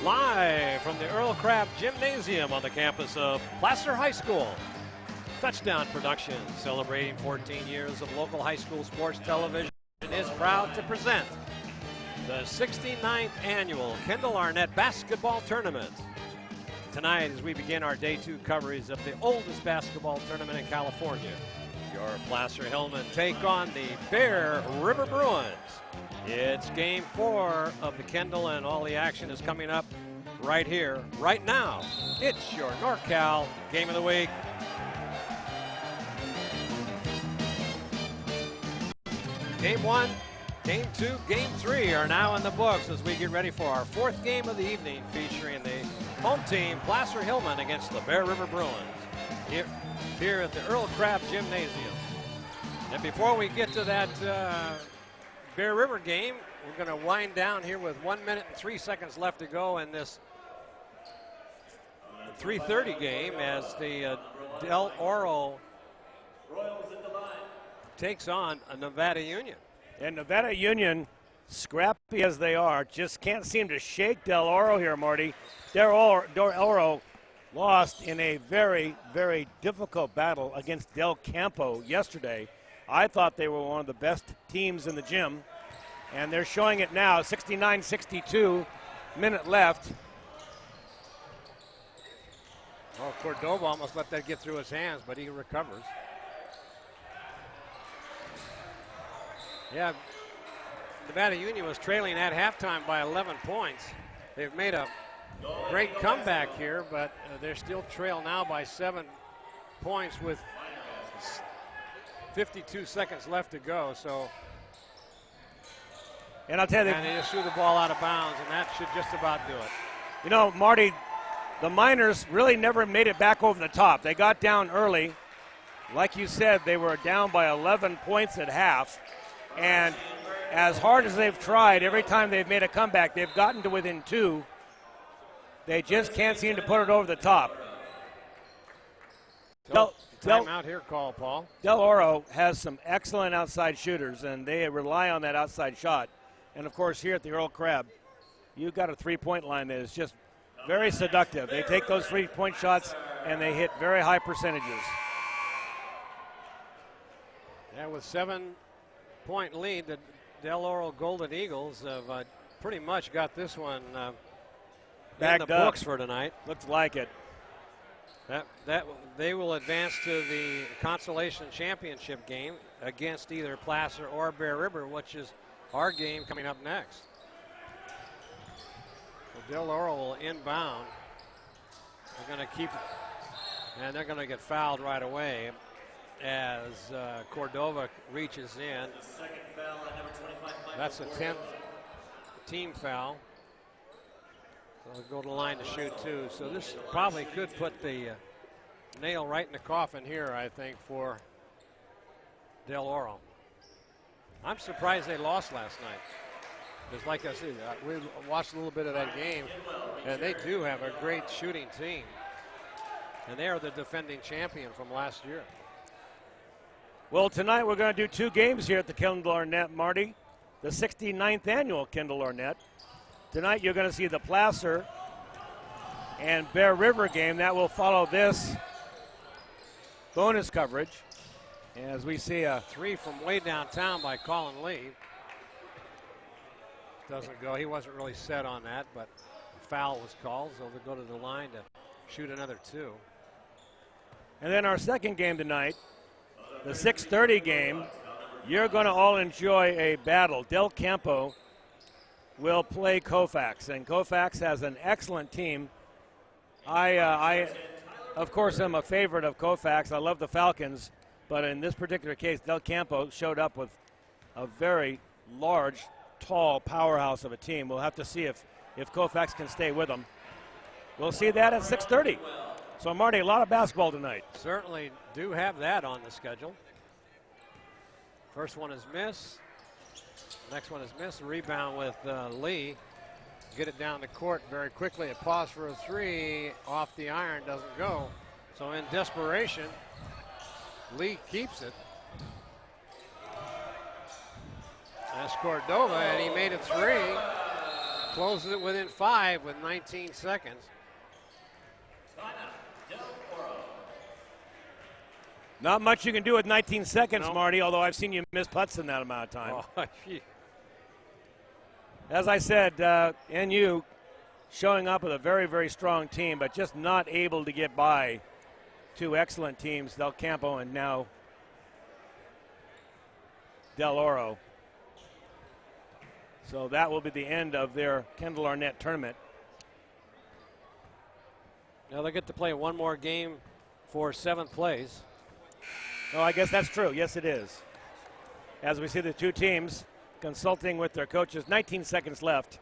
Live from the Earl Crabbe Gymnasium on the campus of Placer High School. Touchdown Productions, celebrating 14 years of local high school sports television, is proud to present the 69th annual Kendall Arnett Basketball Tournament. Tonight, as we begin our Day 2 coverage of the oldest basketball tournament in California, your Placer Hillmen take on the Bear River Bruins. It's Game 4 of the Kendall, and all the action is coming up right here, right now. It's your NorCal Game of the Week. Game 1, Game 2, Game 3 are now in the books as we get ready for our fourth game of the evening, featuring the home team, Placer Hillmen, against the Bear River Bruins here at the Earl Crabbe Gymnasium. And before we get to that Bear River game, we're going to wind down here with 1 minute and 3 seconds left to go in this 3:30 game as the Del Oro takes on a Nevada Union. And Nevada Union, scrappy as they are, just can't seem to shake Del Oro here, Marty. Del Oro lost in a very, very difficult battle against Del Campo yesterday. I thought they were one of the best teams in the gym, and they're showing it now. 69-62, minute left. Oh, Cordova almost let that get through his hands, but he recovers. Yeah, Nevada Union was trailing at halftime by 11 points. They've made a great comeback here, but they're still trail now by 7 points with 52 seconds left to go. So, and I'll tell you, and they just threw the ball out of bounds, and that should just about do it. You know, Marty, the Miners really never made it back over the top. They got down early. Like you said, they were down by 11 points at half. And as hard as they've tried, every time they've made a comeback, they've gotten to within 2. They just can't seem to put it over the top. Timeout here, call, Paul. Del Oro has some excellent outside shooters, and they rely on that outside shot. And, of course, here at the Earl Crabbe, you've got a three-point line that is just very seductive. They take those three-point shots, and they hit very high percentages. Yeah, with 7-point lead, the Del Oro Golden Eagles have pretty much got this one in the books for tonight. Looks like it. That they will advance to the consolation championship game against either Placer or Bear River, which is our game coming up next. So Del Oro will inbound. They're going to keep, and they're going to get fouled right away as Cordova reaches in. That's a 10th team foul. So they'll go to the line to shoot two. So this probably could put the nail right in the coffin here, I think, for Del Oro. I'm surprised they lost last night. Because like I said, we watched a little bit of that game, and they do have a great shooting team. And they are the defending champion from last year. Well, tonight we're going to do 2 games here at the Kendall Arnett, Marty. The 69th annual Kendall Arnett. Tonight you're going to see the Placer and Bear River game. That will follow this bonus coverage. As we see a 3 from way downtown by Colin Lee. Doesn't go. He wasn't really set on that, but a foul was called, so they'll go to the line to shoot another 2. And then our second game tonight, the 6:30 game, you're going to all enjoy a battle. Del Campo will play Koufax, and Koufax has an excellent team. I of course, am a favorite of Koufax. I love the Falcons, but in this particular case, Del Campo showed up with a very large, tall powerhouse of a team. We'll have to see if Koufax can stay with them. We'll see that at 6:30. So, Marty, a lot of basketball tonight. Certainly do have that on the schedule. First one is miss. Next one is missed. Rebound with Lee. Get it down the court very quickly. A pause for a 3. Off the iron, doesn't go. So in desperation, Lee keeps it. That's Cordova, and he made it 3. closes it within 5 with 19 seconds. Not much you can do with 19 seconds, No. Marty, although I've seen you miss putts in that amount of time. Oh, gee. As I said, NU showing up with a very, very strong team, but just not able to get by two excellent teams, Del Campo and now Del Oro. So that will be the end of their Kendall Arnett tournament. Now they get to play one more game for 7th place. Oh, I guess that's true. Yes, it is. As we see the two teams consulting with their coaches, 19 seconds left.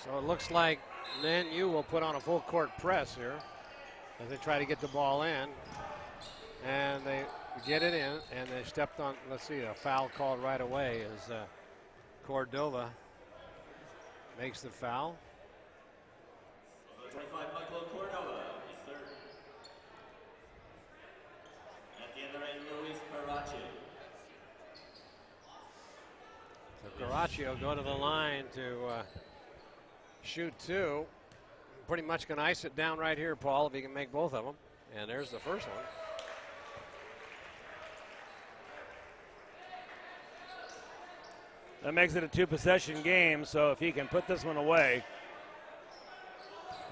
So it looks like NU will put on a full court press here as they try to get the ball in. And they get it in, and they stepped on, let's see, a foul called right away as Cordova makes the foul. 25, Michael Cordova is third. At the other end, Luis Caraccio. So Caraccio go to the line to shoot 2. Pretty much can ice it down right here, Paul, if he can make both of them. And there's the first one. That makes it a two-possession game, so if he can put this one away,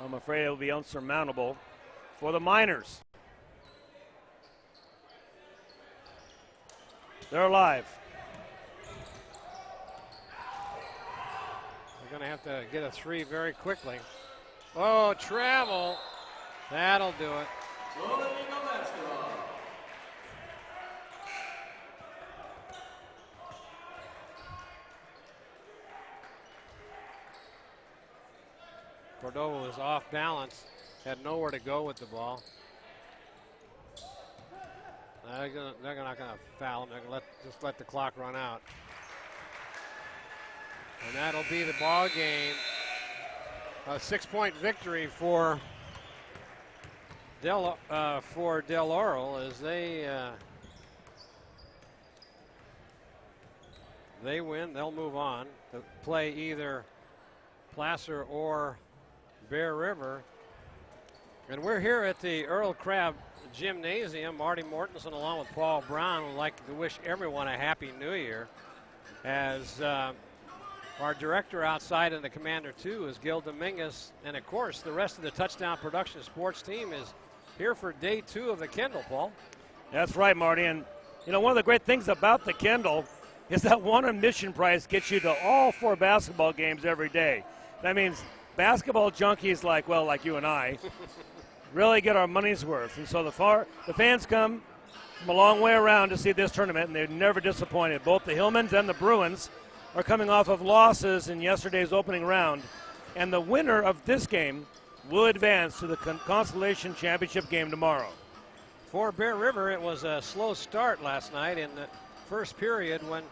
I'm afraid it will be unsurmountable for the Miners. They're alive. They're going to have to get a 3 very quickly. Oh, travel. That'll do it. Basketball. Cordova was off balance, had nowhere to go with the ball. They're not going to foul him. They're going to just let the clock run out. And that'll be the ball game. A 6-point victory for Del Oro as they win. They'll move on to play either Placer or Bear River. And we're here at the Earl Crabbe Gymnasium. Marty Mortensen along with Paul Brown would like to wish everyone a Happy New Year as our director outside in the Commander 2 is Gil Dominguez. And of course, the rest of the Touchdown Production sports team is here for day 2 of the Kendall, Paul. That's right, Marty. And, you know, one of the great things about the Kendall is that one admission price gets you to all 4 basketball games every day. That means basketball junkies like you and I really get our money's worth. And so the fans come from a long way around to see this tournament, and they're never disappointed. Both the Hillmens and the Bruins are coming off of losses in yesterday's opening round. And the winner of this game will advance to the consolation championship game tomorrow. For Bear River, it was a slow start last night in the first period when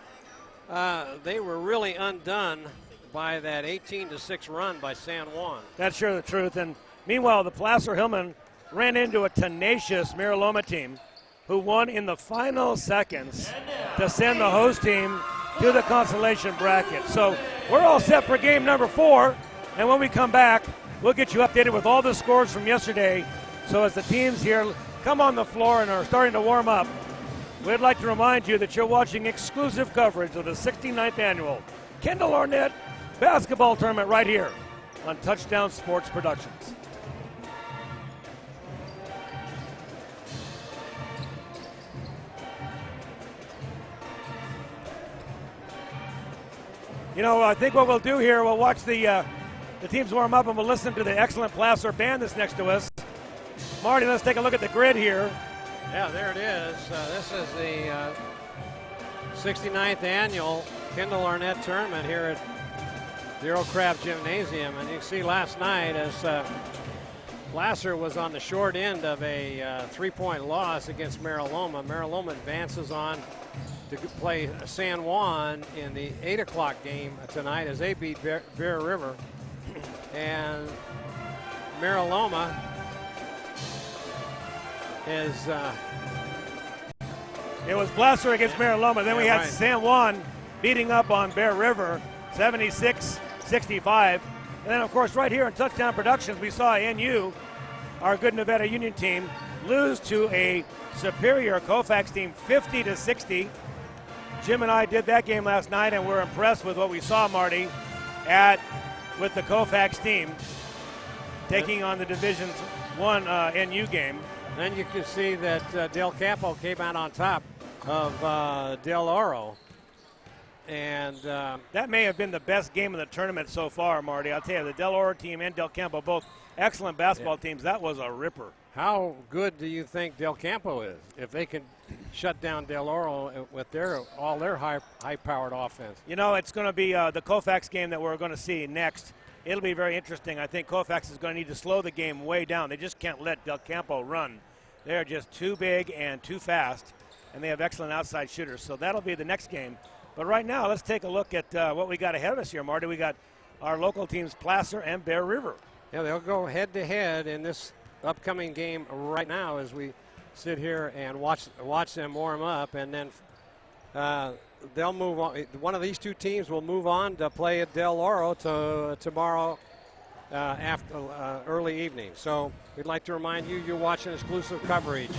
they were really undone by that 18-6 run by San Juan. That's sure the truth. And meanwhile, the Placer Hillmen ran into a tenacious Miraloma team who won in the final seconds to send the host team to the consolation bracket. So we're all set for game number 4. And when we come back, we'll get you updated with all the scores from yesterday. So as the teams here come on the floor and are starting to warm up, we'd like to remind you that you're watching exclusive coverage of the 69th annual Kendall Arnett basketball tournament right here on Touchdown Sports Productions. You know, I think what we'll do here, we'll watch the teams warm up and we'll listen to the excellent Placer band that's next to us. Marty, let's take a look at the grid here. Yeah, there it is. This is the 69th annual Kendall Arnett tournament here at the Earl Crabbe Gymnasium. And you can see last night as Placer was on the short end of a 3-point loss against Miraloma. Miraloma advances on to play San Juan in the 8 o'clock game tonight as they beat Bear River. And Mariloma is... It was Placer against Mariloma. Then we had right. San Juan beating up on Bear River, 76-65. And then, of course, right here in Touchdown Productions, we saw NU, our good Nevada Union team, lose to a superior Colfax team, 50-60. Jim and I did that game last night, and we're impressed with what we saw, Marty, with the Colfax team taking on the Division I NU game. Then you can see that Del Campo came out on top of Del Oro. And that may have been the best game of the tournament so far, Marty. I'll tell you, the Del Oro team and Del Campo, both excellent basketball teams. That was a ripper. How good do you think Del Campo is if they can shut down Del Oro with all their high-powered offense? You know, it's going to be the Colfax game that we're going to see next. It'll be very interesting. I think Colfax is going to need to slow the game way down. They just can't let Del Campo run. They're just too big and too fast, and they have excellent outside shooters. So that'll be the next game. But right now, let's take a look at what we got ahead of us here, Marty. We got our local teams, Placer and Bear River. Yeah, they'll go head-to-head in this upcoming game right now as we sit here and watch them warm up, and then they'll move on. One of these two teams will move on to play at Del Oro tomorrow after early evening. So we'd like to remind you you're watching exclusive coverage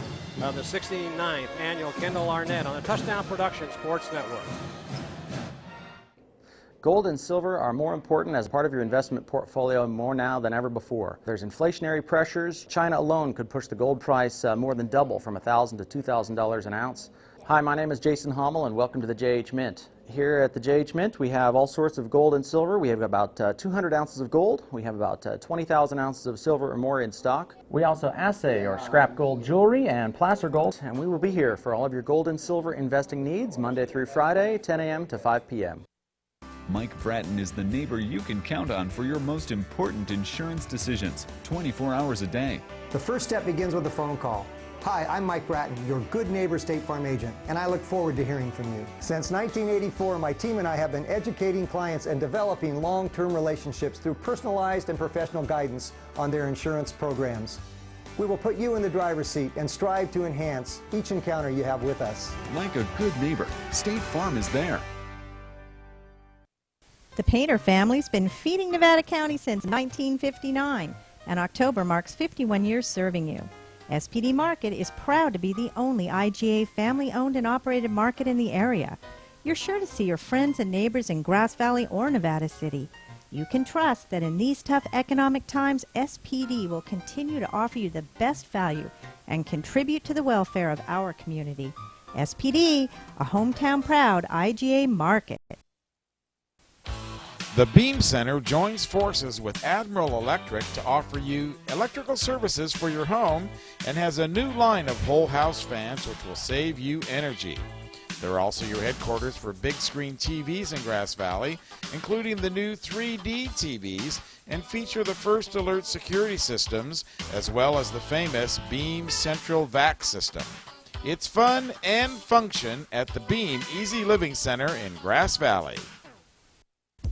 of the 69th annual Kendall Arnett on the Touchdown Production Sports Network. Gold and silver are more important as part of your investment portfolio more now than ever before. There's inflationary pressures. China alone could push the gold price more than double from $1,000 to $2,000 an ounce. Hi, my name is Jason Hommel and welcome to the JH Mint. Here at the JH Mint we have all sorts of gold and silver. We have about 200 ounces of gold. We have about 20,000 ounces of silver or more in stock. We also assay or scrap gold jewelry and placer gold, and we will be here for all of your gold and silver investing needs Monday through Friday, 10 a.m. to 5 p.m. Mike Bratton is the neighbor you can count on for your most important insurance decisions, 24 hours a day. The first step begins with a phone call. Hi, I'm Mike Bratton, your good neighbor State Farm agent, and I look forward to hearing from you. Since 1984, my team and I have been educating clients and developing long-term relationships through personalized and professional guidance on their insurance programs. We will put you in the driver's seat and strive to enhance each encounter you have with us. Like a good neighbor, State Farm is there. The Painter family's been feeding Nevada County since 1959, and October marks 51 years serving you. SPD Market is proud to be the only IGA family-owned and operated market in the area. You're sure to see your friends and neighbors in Grass Valley or Nevada City. You can trust that in these tough economic times, SPD will continue to offer you the best value and contribute to the welfare of our community. SPD, a hometown-proud IGA market. The Beam Center joins forces with Admiral Electric to offer you electrical services for your home and has a new line of whole house fans which will save you energy. They're also your headquarters for big screen TVs in Grass Valley, including the new 3D TVs, and feature the First Alert security systems as well as the famous Beam Central Vac system. It's fun and function at the Beam Easy Living Center in Grass Valley.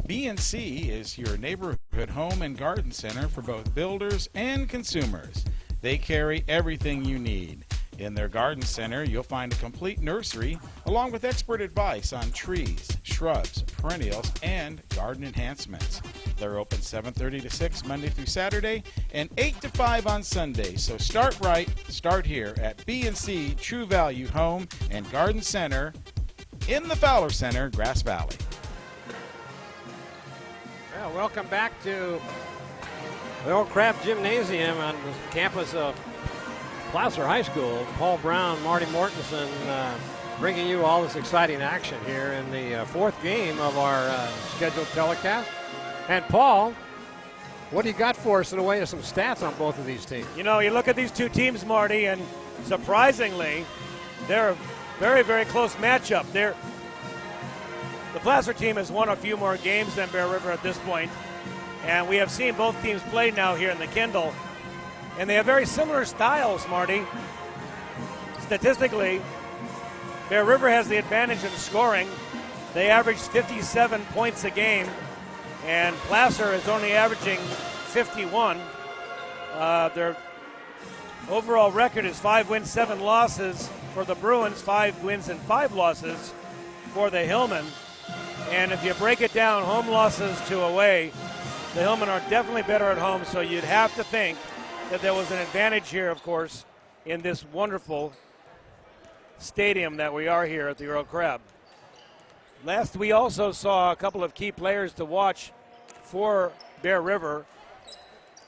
B&C is your neighborhood home and garden center for both builders and consumers. They carry everything you need. In their garden center, you'll find a complete nursery along with expert advice on trees, shrubs, perennials, and garden enhancements. They're open 7:30 to 6 Monday through Saturday and 8 to 5 on Sunday. So start right, start here at B&C True Value Home and Garden Center in the Fowler Center, Grass Valley. Well, welcome back to the Earl Crabbe Gymnasium on the campus of Placer High School. Paul Brown, Marty Mortensen bringing you all this exciting action here in the fourth game of our scheduled telecast. And Paul, what do you got for us in the way of some stats on both of these teams? You know, you look at these two teams, Marty, and surprisingly, they're a very, very close matchup. The Placer team has won a few more games than Bear River at this point, and we have seen both teams play now here in the Kendall, and they have very similar styles, Marty. Statistically, Bear River has the advantage in scoring. They average 57 points a game, and Placer is only averaging 51. Their overall record is 5 wins, 7 losses for the Bruins, 5 wins and 5 losses for the Hillmen. And if you break it down, home losses to away, the Hillmen are definitely better at home, so you'd have to think that there was an advantage here, of course, in this wonderful stadium that we are here at the Earl Crabbe. Last, we also saw a couple of key players to watch for Bear River.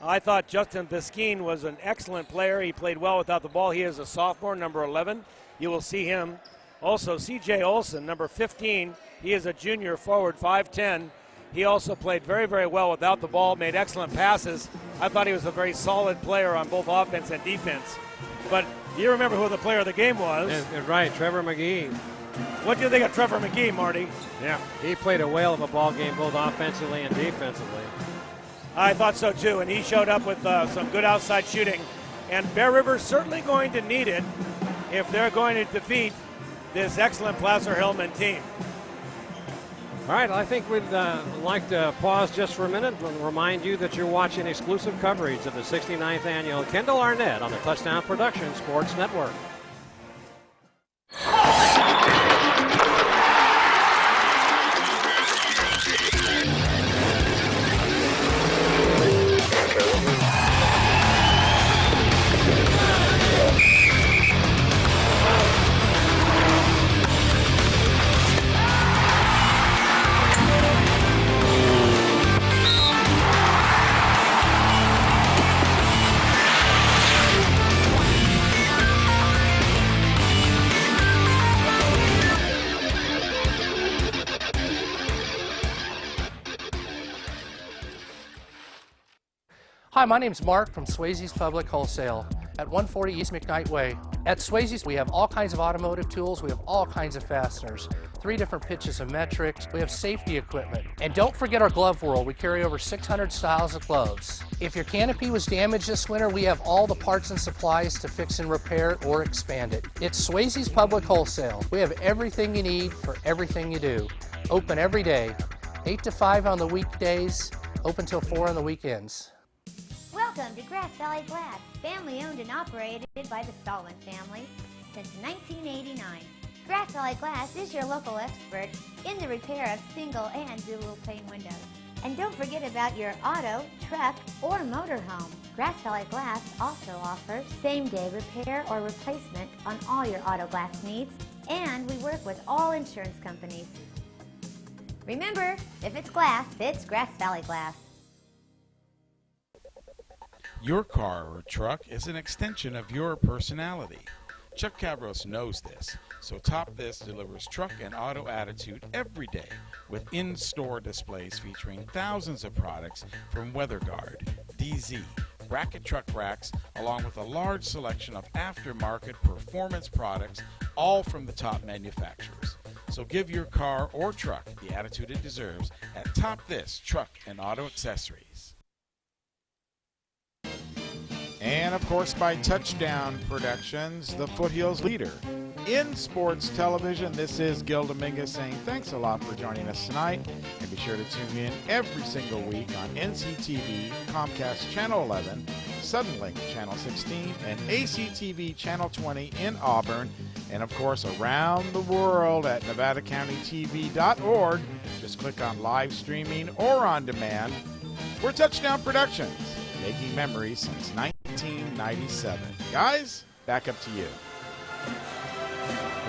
I thought Justin Biskeen was an excellent player. He played well without the ball. He is a sophomore, number 11. You will see him. Also, C.J. Olson, number 15. He is a junior forward, 5'10". He also played very, very well without the ball, made excellent passes. I thought he was a very solid player on both offense and defense. But you remember who the player of the game was. Right, Trevor McGee. What do you think of Trevor McGee, Marty? Yeah, he played a whale of a ball game both offensively and defensively. I thought so too, and he showed up with some good outside shooting. And Bear River's certainly going to need it if they're going to defeat this excellent Placer Hillmen team. All right, I think we'd like to pause just for a minute and remind you that you're watching exclusive coverage of the 69th annual Kendall Arnett on the Touchdown Productions Sports Network. Hi, my name's Mark from Swayze's Public Wholesale at 140 East McKnight Way. At Swayze's, we have all kinds of automotive tools. We have all kinds of fasteners, 3 different pitches of metrics. We have safety equipment. And don't forget our glove world. We carry over 600 styles of gloves. If your canopy was damaged this winter, we have all the parts and supplies to fix and repair it or expand it. It's Swayze's Public Wholesale. We have everything you need for everything you do. Open every day, 8 to 5 on the weekdays, open till 4 on the weekends. Welcome to Grass Valley Glass, family owned and operated by the Stallman family since 1989. Grass Valley Glass is your local expert in the repair of single and dual pane windows. And don't forget about your auto, truck, or motorhome. Grass Valley Glass also offers same-day repair or replacement on all your auto glass needs, and we work with all insurance companies. Remember, if it's glass, it's Grass Valley Glass. Your car or truck is an extension of your personality. Chuck Cabros knows this, so Top This delivers truck and auto attitude every day with in-store displays featuring thousands of products from WeatherGuard, DZ, bracket truck racks, along with a large selection of aftermarket performance products, all from the top manufacturers. So give your car or truck the attitude it deserves at Top This Truck and Auto Accessories. And, of course, by Touchdown Productions, the Foothills leader in sports television. This is Gil Dominguez saying thanks a lot for joining us tonight. And be sure to tune in every single week on NCTV, Comcast Channel 11, Suddenlink Channel 16, and ACTV Channel 20 in Auburn. And, of course, around the world at NevadaCountyTV.org. Just click on live streaming or on demand. We're Touchdown Productions, making memories since 1997. Guys, back up to you.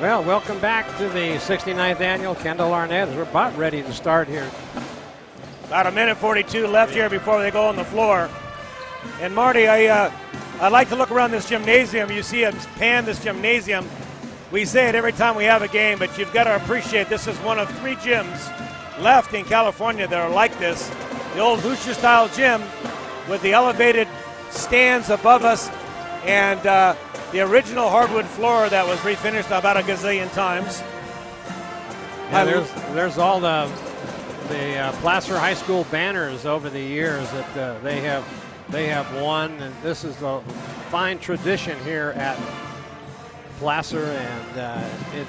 Well, welcome back to the 69th annual Kendall Arnett. We're about ready to start here. About a minute 42 left here before they go on the floor. And Marty, I like to look around this gymnasium. You see us pan this gymnasium. We say it every time we have a game, but you've got to appreciate this is one of 3 gyms left in California that are like this. The old Hoosier-style gym with the elevated stands above us and the original hardwood floor that was refinished about a gazillion times. Yeah, there's all the Placer High School banners over the years that they have won, and this is a fine tradition here at Placer, and it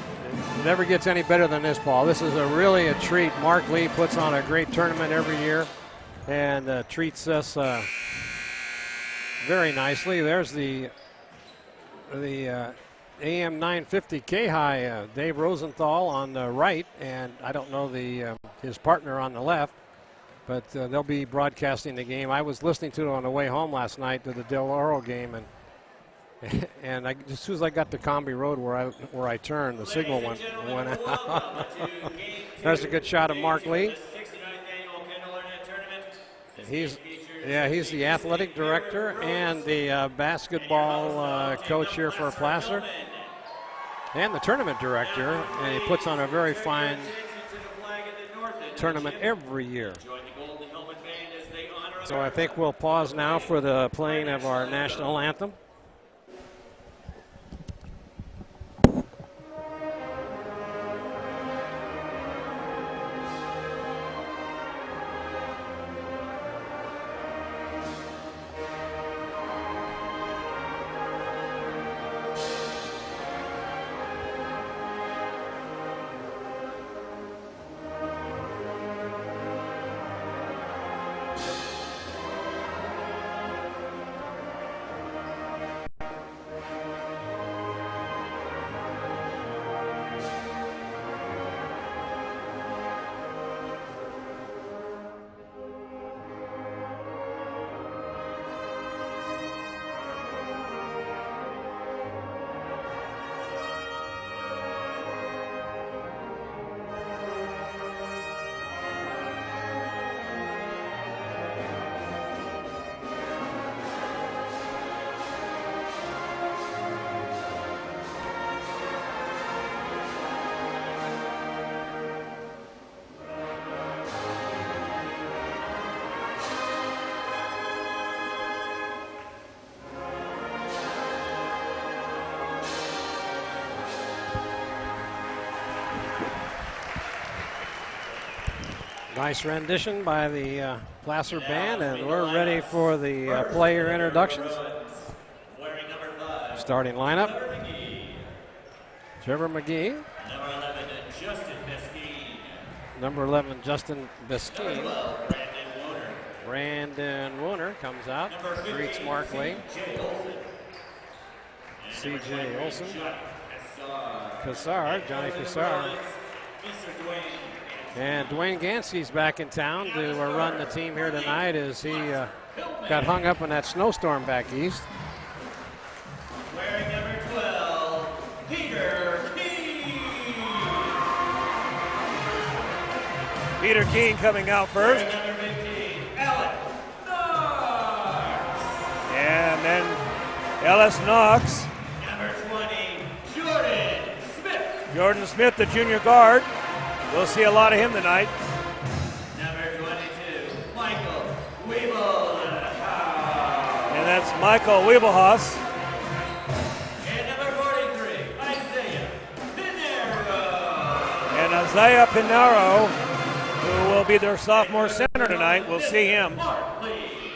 never gets any better than this, Paul. This is really a treat. Mark Lee puts on a great tournament every year and treats us very nicely. There's the AM 950 K-High, Dave Rosenthal on the right, and I don't know his partner on the left, but they'll be broadcasting the game. I was listening to it on the way home last night to the Del Oro game, and as soon as I got to Comby Road where I turned, the signal went out. There's a good shot of Mark Lee. He's the athletic director and the basketball coach here for Placer, and the tournament director, and he puts on a very fine tournament every year. So I think we'll pause now for the playing of our national anthem. Nice rendition by the Placer Band, and we're ready for the player introductions. Starting lineup. Trevor McGee. Number 11, Justin Biskeen. Brandon Wooner comes out, greets Mark Lee. C.J. Olson. Johnny Cassar. And Dwayne Gansky's back in town to run the team here tonight as he got hung up in that snowstorm back east. Wearing number 12, Peter Keene. Peter Keene coming out first. Number 15, Alex Knox. And then Ellis Knox. Number 20, Jordan Smith. Jordan Smith, the junior guard. We'll see a lot of him tonight. Number 22, Michael Wiebelhaus. And that's Michael Wiebelhaus. And number 43, Isaiah Pinero. And Isaiah Pinero, who will be their sophomore center tonight. We'll see him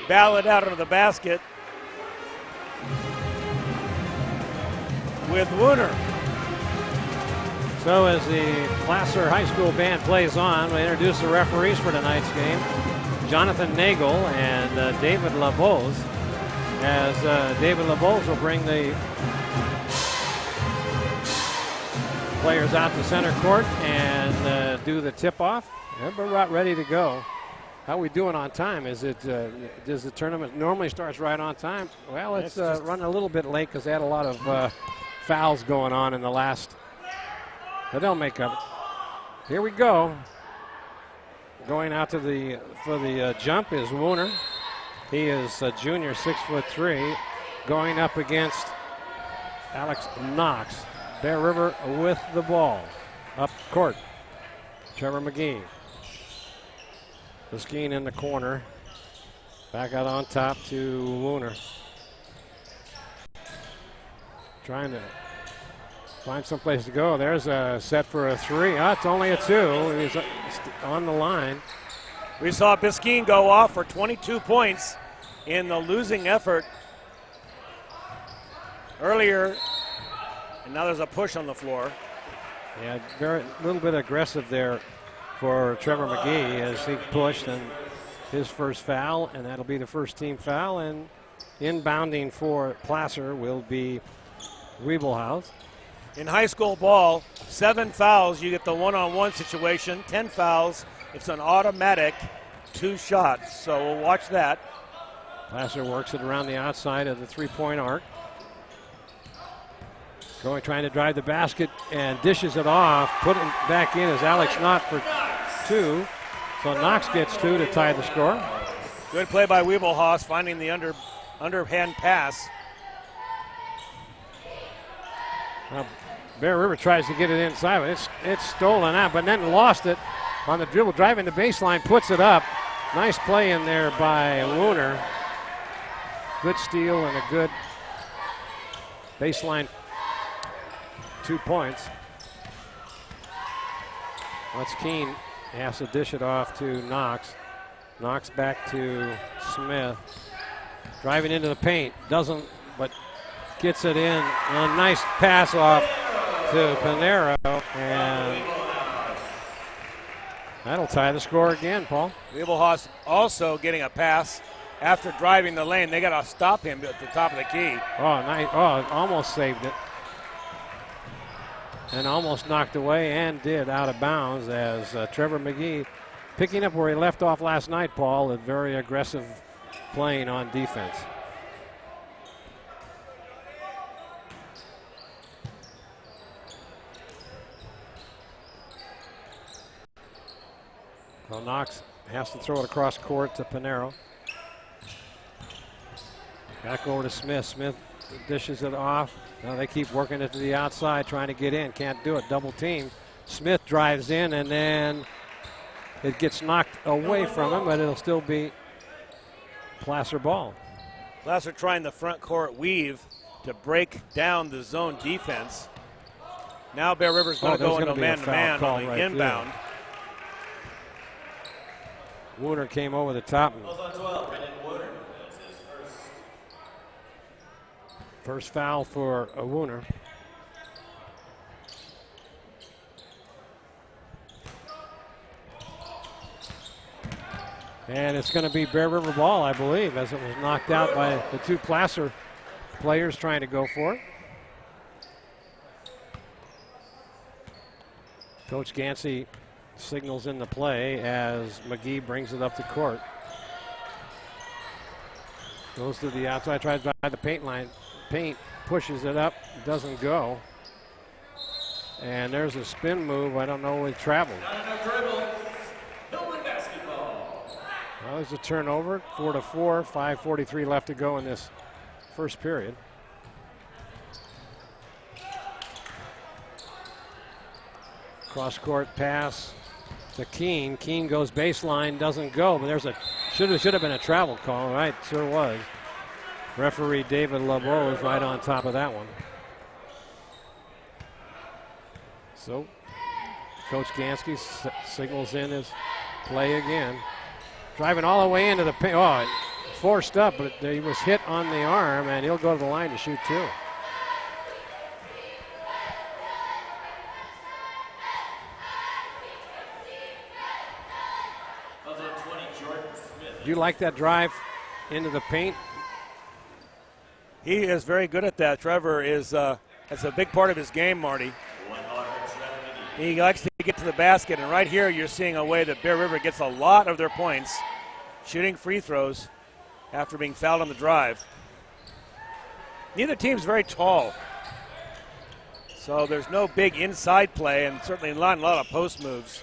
ballot out of the basket with Wooner. So as the Placer High School band plays on, we introduce the referees for tonight's game. Jonathan Nagel and David LaBose. As David LaBose will bring the players out to center court and do the tip-off. We're about ready to go. How are we doing on time? Does the tournament normally starts right on time? Well, it's running a little bit late because they had a lot of fouls going on in the last. But they'll make up. Here we go. Going out to for the jump is Wooner. He is a junior, 6'3", going up against Alex Knox. Bear River with the ball. Up court. Trevor McGee. Biskeen in the corner. Back out on top to Wooner. Trying to find some place to go. There's a set for a three. It's only a two. He's on the line. We saw Biskeen go off for 22 points in the losing effort earlier And now there's a push on the floor. Yeah, very little bit aggressive there for Trevor McGee as he pushed, and his first foul, and that'll be the first team foul. And inbounding for Placer will be Wiebelhaus. In high school ball, 7 fouls, you get the one-on-one situation. 10 fouls, it's an automatic 2 shots. So we'll watch that. Placer works it around the outside of the three-point arc. Trying to drive the basket and dishes it off. Put it back in as Alex Knott for 2. So Knox gets 2 to tie the score. Good play by Wiebelhaus, finding the underhand pass. Now, Bear River tries to get it inside, but it's stolen out, but then lost it on the dribble, driving the baseline, puts it up. Nice play in there by Wooner. Good steal and a good baseline 2 points. That's Keene. Has to dish it off to Knox. Knox back to Smith. Driving into the paint. Doesn't, but gets it in. A nice pass off to Panero. And that'll tie the score again, Paul. Wiebelhaus also getting a pass after driving the lane. They got to stop him at the top of the key. Oh, nice. Oh, almost saved it. And almost knocked away and did out of bounds as Trevor McGee picking up where he left off last night, Paul, at very aggressive playing on defense. Well, Knox has to throw it across court to Panero. Back over to Smith. Smith dishes it off. Now they keep working it to the outside, trying to get in. Can't do it. Double team. Smith drives in, and then it gets knocked away from him, but it'll still be Placer ball. Placer trying the front court weave to break down the zone defense. Now Bear River's going to go into man-to-man on the inbound. Wooner came over the top. First foul for Wooner. And it's going to be Bear River ball, I believe, as it was knocked out by the 2 Placer players trying to go for it. Coach Gansey signals in the play as McGee brings it up the court. Goes to the outside, tries to drive the paint line. Paint pushes it up, doesn't go. And there's a spin move. I don't know where it traveled. Well, there's a turnover, 4-4, 5:43 left to go in this first period. Cross court pass to Keene. Keene goes baseline, doesn't go, but there's a should have been a travel call, right? Sure was. Referee David LeBeau is right on top of that one. So, Coach Gansky signals in his play again. Driving all the way into the paint. Oh, forced up, but he was hit on the arm, and he'll go to the line to shoot 2. Do you like that drive into the paint? He is very good at that. Trevor is that's a big part of his game, Marty. He likes to get to the basket, and right here you're seeing a way that Bear River gets a lot of their points shooting free throws after being fouled on the drive. Neither team's very tall, so there's no big inside play, and certainly not a lot of post moves.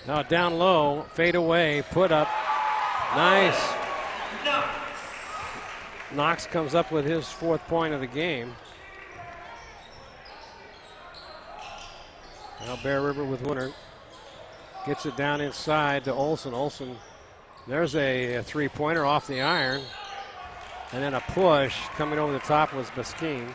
Now down low, fade away, put up. Nice. Knox comes up with his 4th point of the game. Now Bear River with Wooner. Gets it down inside to Olsen. Olsen, there's a 3-pointer off the iron. And then a push coming over the top was Biskine.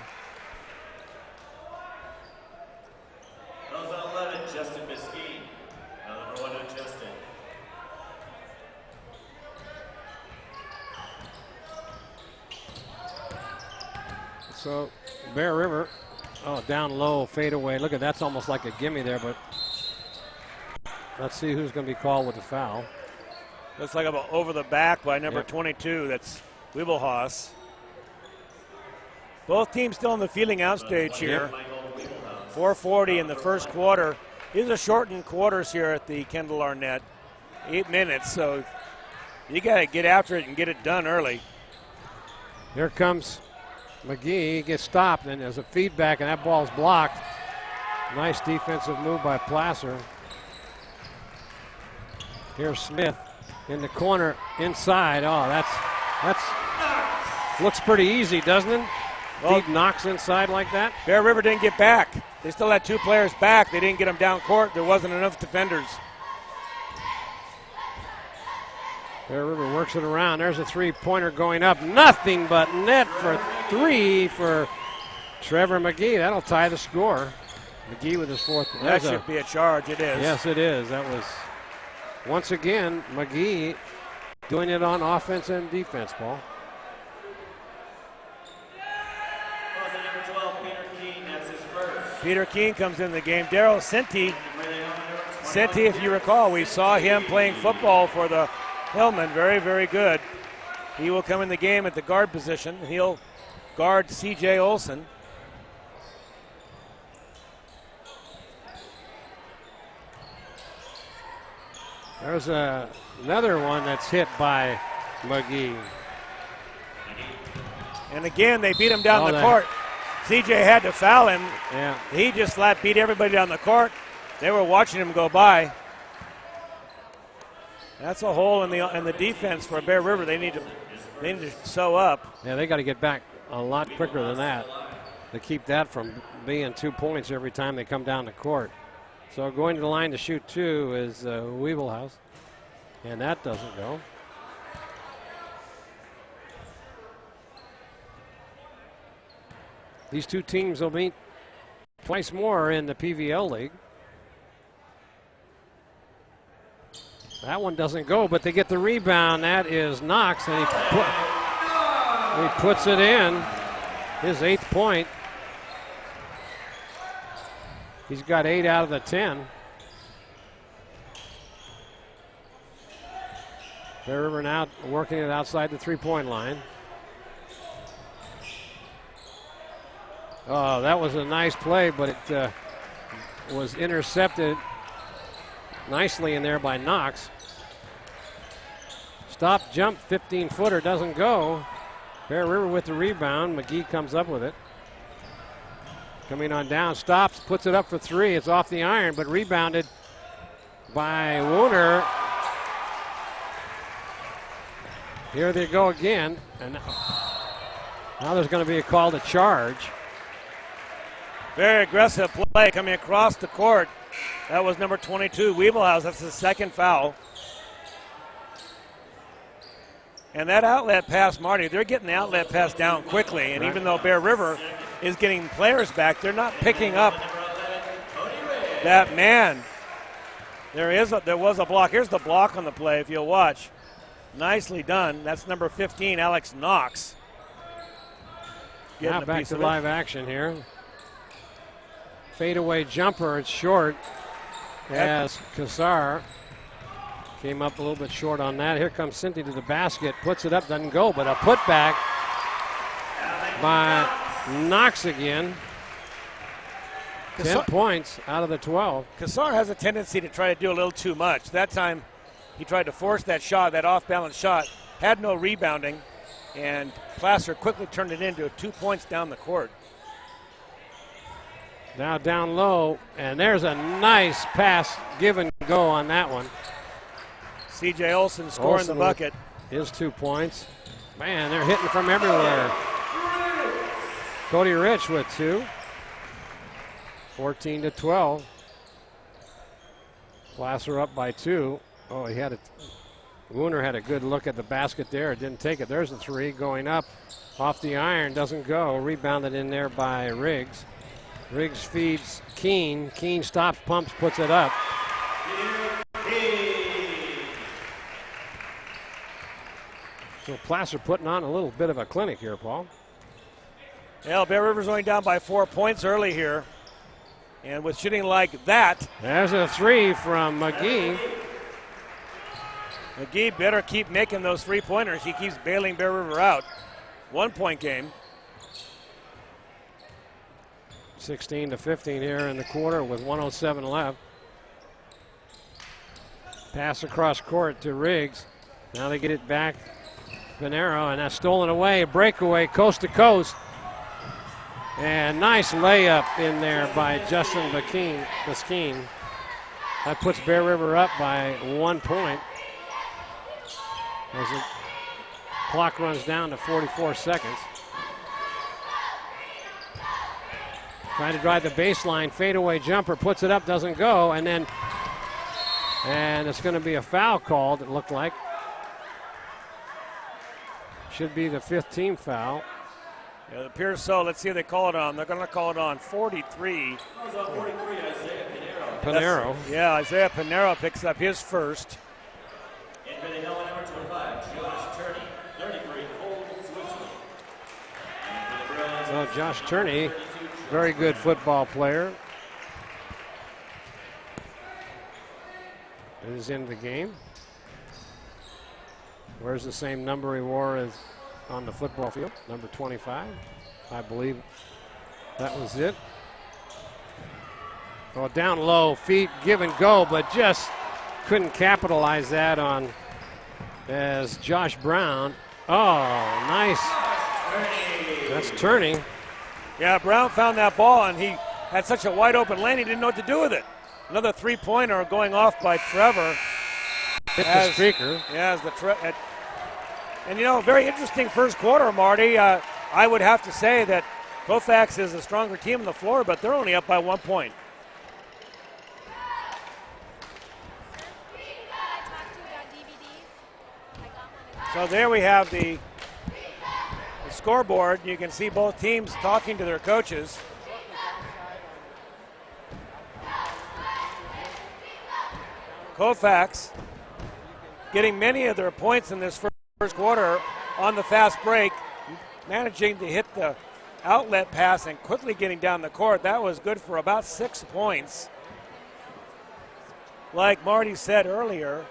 So Bear River Oh, down low, fade away. Look at that's almost like a gimme there, but let's see who's going to be called with the foul. Looks like about over the back by number 22. That's Wiebelhaus. Both teams still in the feeling out stage here. 4:40 in the first quarter. These are shortened quarters here at the Kendall Arnett. 8 minutes, so you got to get after it and get it done early. Here comes McGee. He gets stopped, and there's a feedback, and that ball's blocked. Nice defensive move by Placer. Here's Smith in the corner inside. Oh, that's looks pretty easy, doesn't it? Well, Feed Knox inside like that. Bear River didn't get back. They still had 2 players back. They didn't get them down court. There wasn't enough defenders. Bear River works it around. There's a three-pointer going up. Nothing but net for 3 for Trevor McGee. That'll tie the score. McGee with his 4th. That should be a charge. It is. Yes, it is. That was, once again, McGee doing it on offense and defense, Paul. Peter Keene comes in the game. Daryl Senti, if you recall, we saw him playing football for the Hillmen. Very, very good. He will come in the game at the guard position. He'll guard C.J. Olson. There's another one that's hit by McGee. And again, they beat him down the court. CJ had to foul him. Yeah. He just flat beat everybody down the court. They were watching him go by. That's a hole in the defense for Bear River. They need to sew up. Yeah, they got to get back a lot quicker than that to keep that from being 2 points every time they come down the court. So going to the line to shoot 2 is Wiebelhaus, and that doesn't go. These 2 teams will meet twice more in the PVL League. That one doesn't go, but they get the rebound. That is Knox, and he puts it in. His 8th point. He's got 8 out of the 10. Bear River now working it outside the 3-point line. Oh, that was a nice play, but it was intercepted nicely in there by Knox. Stop, jump, 15-footer doesn't go. Bear River with the rebound. McGee comes up with it. Coming on down, stops, puts it up for 3. It's off the iron, but rebounded by Wooner. Here they go again, and now there's going to be a call to charge. Very aggressive play coming across the court. That was number 22, Wiebelhaus. That's his 2nd foul. And that outlet pass, Marty, they're getting the outlet pass down quickly. And even though Bear River is getting players back, they're not picking up that man. There was a block. Here's the block on the play, if you'll watch. Nicely done. That's number 15, Alex Knox. Now back to live action here. Fadeaway jumper, it's short. As Kassar came up a little bit short on that. Here comes Cinti to the basket, puts it up, doesn't go, but a putback by Knox again. 10 points out of the 12. Kassar has a tendency to try to do a little too much. That time he tried to force that shot, that off-balance shot, had no rebounding, and Placer quickly turned it into 2 points down the court. Now down low, and there's a nice pass, give and go on that one. C.J. Olson scoring the bucket. His 2 points. Man, they're hitting from everywhere. Cody Rich with 2. 14-12. Placer up by 2. Oh, Wooner had a good look at the basket there. Didn't take it. There's a 3 going up off the iron. Doesn't go. Rebounded in there by Riggs. Riggs feeds Keene. Keene stops, pumps, puts it up. So Placer putting on a little bit of a clinic here, Paul. Well, Bear River's only down by 4 points early here. And with shooting like that. There's a three from McGee. McGee better keep making those three-pointers. He keeps bailing Bear River out. 1 point game. 16-15 here in the quarter with 1:07 left. Pass across court to Riggs. Now they get it back. Pinero, and that's stolen away. A breakaway coast to coast. And nice layup in there by Justin Biskeen. That puts Bear River up by 1 point. As the clock runs down to 44 seconds. Trying to drive the baseline, fadeaway jumper, puts it up, doesn't go, and it's going to be a foul called, it looked like. Should be the 5th team foul. Yeah, it appears so. Let's see if they call it on. They're going to call it on 43. Pinero. Yeah, Isaiah Pinero picks up his first. And for the Hillmen, number 25, Josh Turney, 33, Old Switzerland. And for the Bruins, So Josh Turney, very good football player, is in the game. Wears the same number he wore as on the football field, number 25. I believe that was it. Well, down low, feet give and go, but just couldn't capitalize that on as Josh Brown. Oh, nice. That's Turney. Yeah, Brown found that ball, and he had such a wide open lane, he didn't know what to do with it. Another three-pointer going off by Trevor. Hit the streaker. Yeah, and you know, very interesting first quarter, Marty. I would have to say that Colfax is a stronger team on the floor, but they're only up by 1 point. So there we have the scoreboard. You can see both teams talking to their coaches. Colfax getting many of their points in this first quarter on the fast break, managing to hit the outlet pass and quickly getting down the court. That was good for about 6 points. Like Marty said earlier,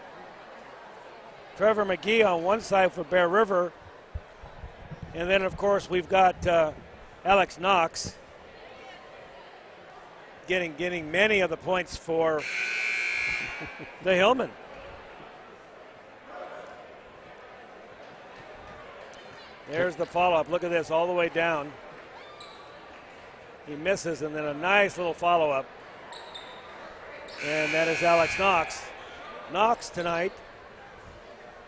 Trevor McGee on one side for Bear River. And then, of course, we've got Alex Knox getting many of the points for the Hillmen. There's the follow-up. Look at this, all the way down. He misses, and then a nice little follow-up. And that is Alex Knox. Knox tonight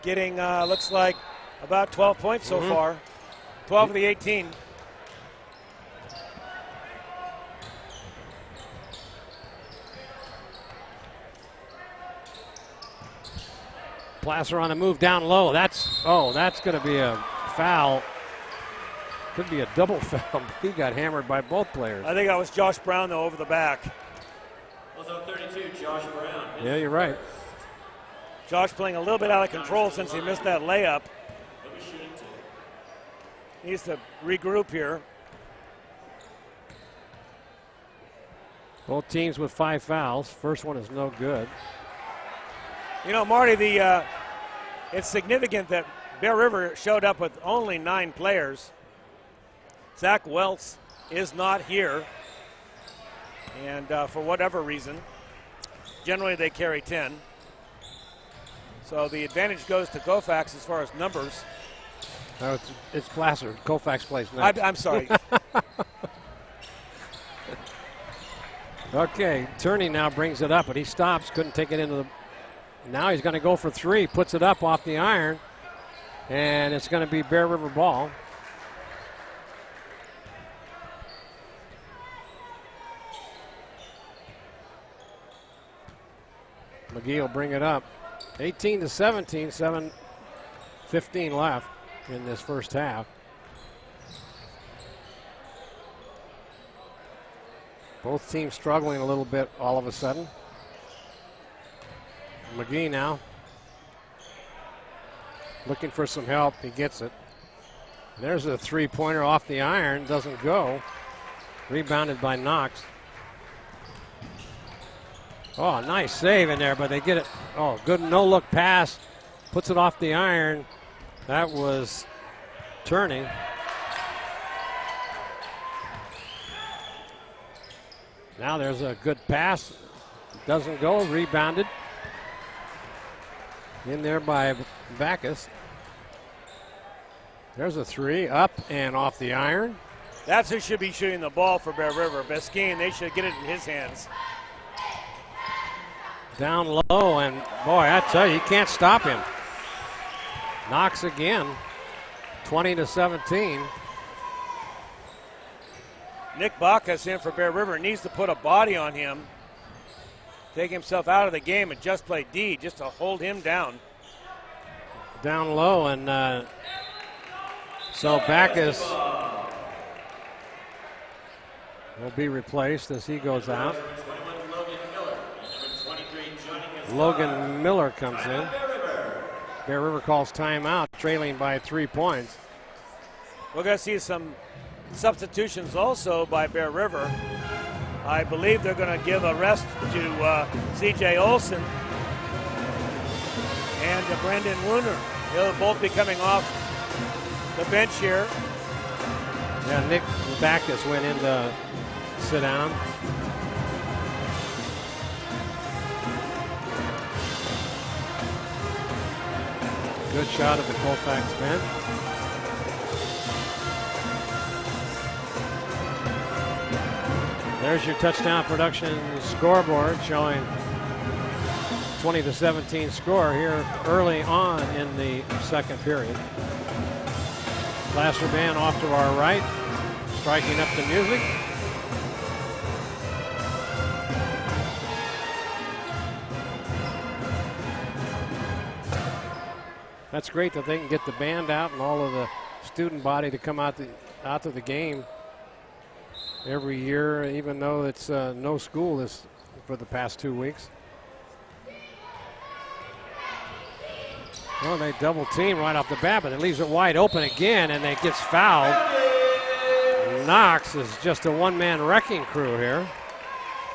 getting, looks like, about 12 points so far. 12 of the 18. Placer on a move down low. That's going to be a foul. Could be a double foul. He got hammered by both players. I think that was Josh Brown, though, over the back. Also 32, Josh Brown. Yeah, you're right. Josh playing a little bit out of control since he missed that layup. Needs to regroup here. Both teams with 5 fouls. First one is no good. You know, Marty, it's significant that Bear River showed up with only 9 players. Zach Welts is not here. And for whatever reason, generally they carry 10. So the advantage goes to Colfax as far as numbers. No, it's Placer. Colfax plays next. I'm sorry. Okay, Turney now brings it up, but he stops. Couldn't take it into the. Now he's going to go for 3. Puts it up off the iron, and it's going to be Bear River ball. McGee will bring it up. 18-17, 7:15 left in this first half. Both teams struggling a little bit all of a sudden. McGee now looking for some help. He gets it. There's a three-pointer off the iron, doesn't go. Rebounded by Knox. Oh, nice save in there, but they get it. Oh, good no-look pass. Puts it off the iron. That was Turney. Now there's a good pass. Doesn't go, rebounded. In there by Backus. There's a three, up and off the iron. That's who should be shooting the ball for Bear River. Beskine, they should get it in his hands. Down low, and boy, I tell you can't stop him. Knox again, 20-17. Nick Backus in for Bear River needs to put a body on him, take himself out of the game and just play D, just to hold him down. Down low, and so Backus will be replaced as he goes out. Logan Miller comes in. Bear River calls timeout, trailing by 3 points. We're going to see some substitutions also by Bear River. I believe they're going to give a rest to C.J. Olson and to Brendan Wooner. They'll both be coming off the bench here. Yeah, Nick Backus went in to sit down. Good shot at the Colfax bench. There's your touchdown production scoreboard showing 20-17 score here early on in the second period. Placer band off to our right, striking up the music. That's great that they can get the band out and all of the student body to come out to the game every year, even though it's no school this for the past 2 weeks. Well, they double team right off the bat, but it leaves it wide open again, and it gets fouled. Knox is just a one-man wrecking crew here.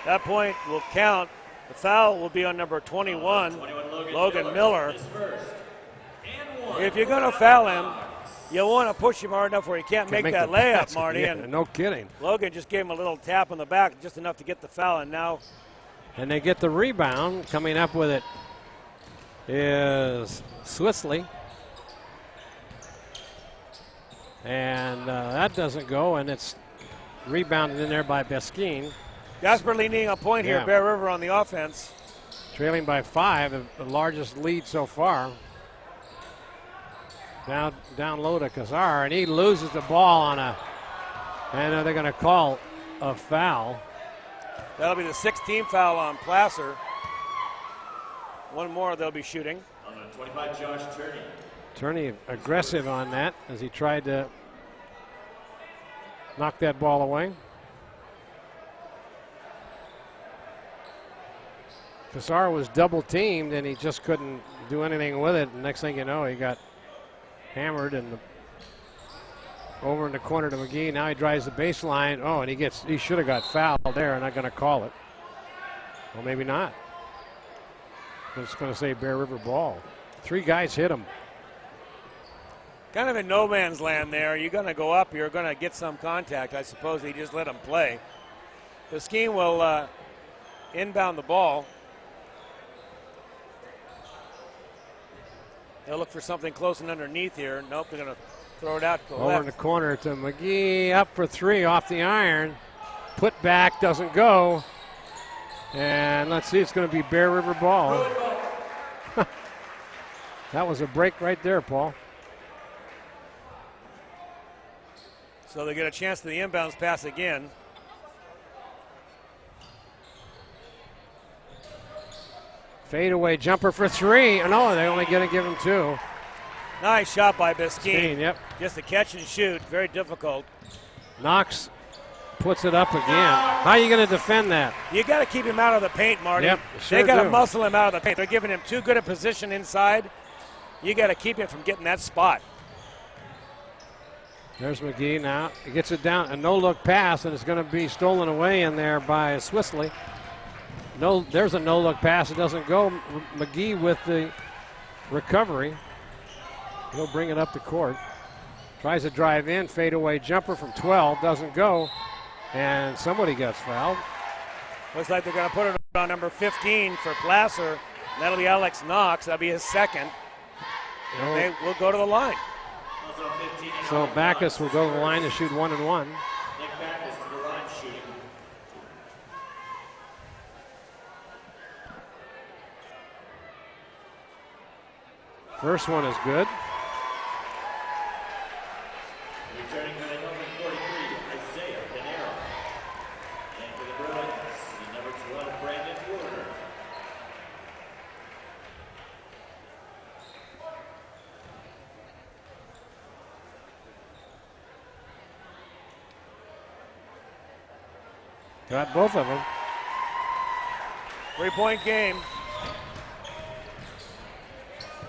That point will count. The foul will be on number 21, Logan Miller. If you're going to foul him, you want to push him hard enough where he can't make that layup, Marty. Yeah, and no kidding. Logan just gave him a little tap on the back, just enough to get the foul, and now. And they get the rebound. Coming up with it is Swisley. And that doesn't go, and it's rebounded in there by Beskine. Desperately needing a point here, Bear River on the offense. Trailing by 5, the largest lead so far. Down low to Kazar, and he loses the ball on and they're going to call a foul. That'll be the 16th foul on Placer. One more they'll be shooting. On the 25, Josh Turney. Turney aggressive on that as he tried to knock that ball away. Kazar was double teamed and he just couldn't do anything with it. Next thing you know, he got hammered and over in the corner to McGee. Now he drives the baseline. Oh, and he should have got fouled there, and not going to call it. Well, maybe not. It's going to say Bear River ball. 3 guys hit him. Kind of in no man's land there. You're going to go up, you're going to get some contact. I suppose he just let him play. The scheme will inbound the ball. They'll look for something close and underneath here. Nope, they're going to throw it out to the Over left. in the corner to McGee, up for 3 off the iron. Put back, doesn't go. And let's see, it's going to be Bear River ball. That was a break right there, Paul. So they get a chance to the inbounds pass again. Fadeaway jumper for 3. No, they're only going to give him 2. Nice shot by Beskine. Yep. Just a catch and shoot, very difficult. Knox puts it up again. How are you going to defend that? You got to keep him out of the paint, Marty. Yep, sure they got to do. muscle him out of the paint. They're giving him too good a position inside. You got to keep him from getting that spot. There's McGee now. He gets it down, a no-look pass, and it's going to be stolen away in there by Swissley. No, there's a no-look pass. It doesn't go. McGee with the recovery. He'll bring it up the court. Tries to drive in, fadeaway jumper from 12, doesn't go, and somebody gets fouled. Looks like they're going to put it on number 15 for Placer. That'll be Alex Knox. That'll be his second. And they will go to the line. So Backus will go to the line to shoot 1 and 1. Nick Backus to the line shooting. First one is good. Returning for the number 43, Isaiah Pinero. And for the Bruins, the number 12, Brandon Woodard. Got both of them. 3-point game.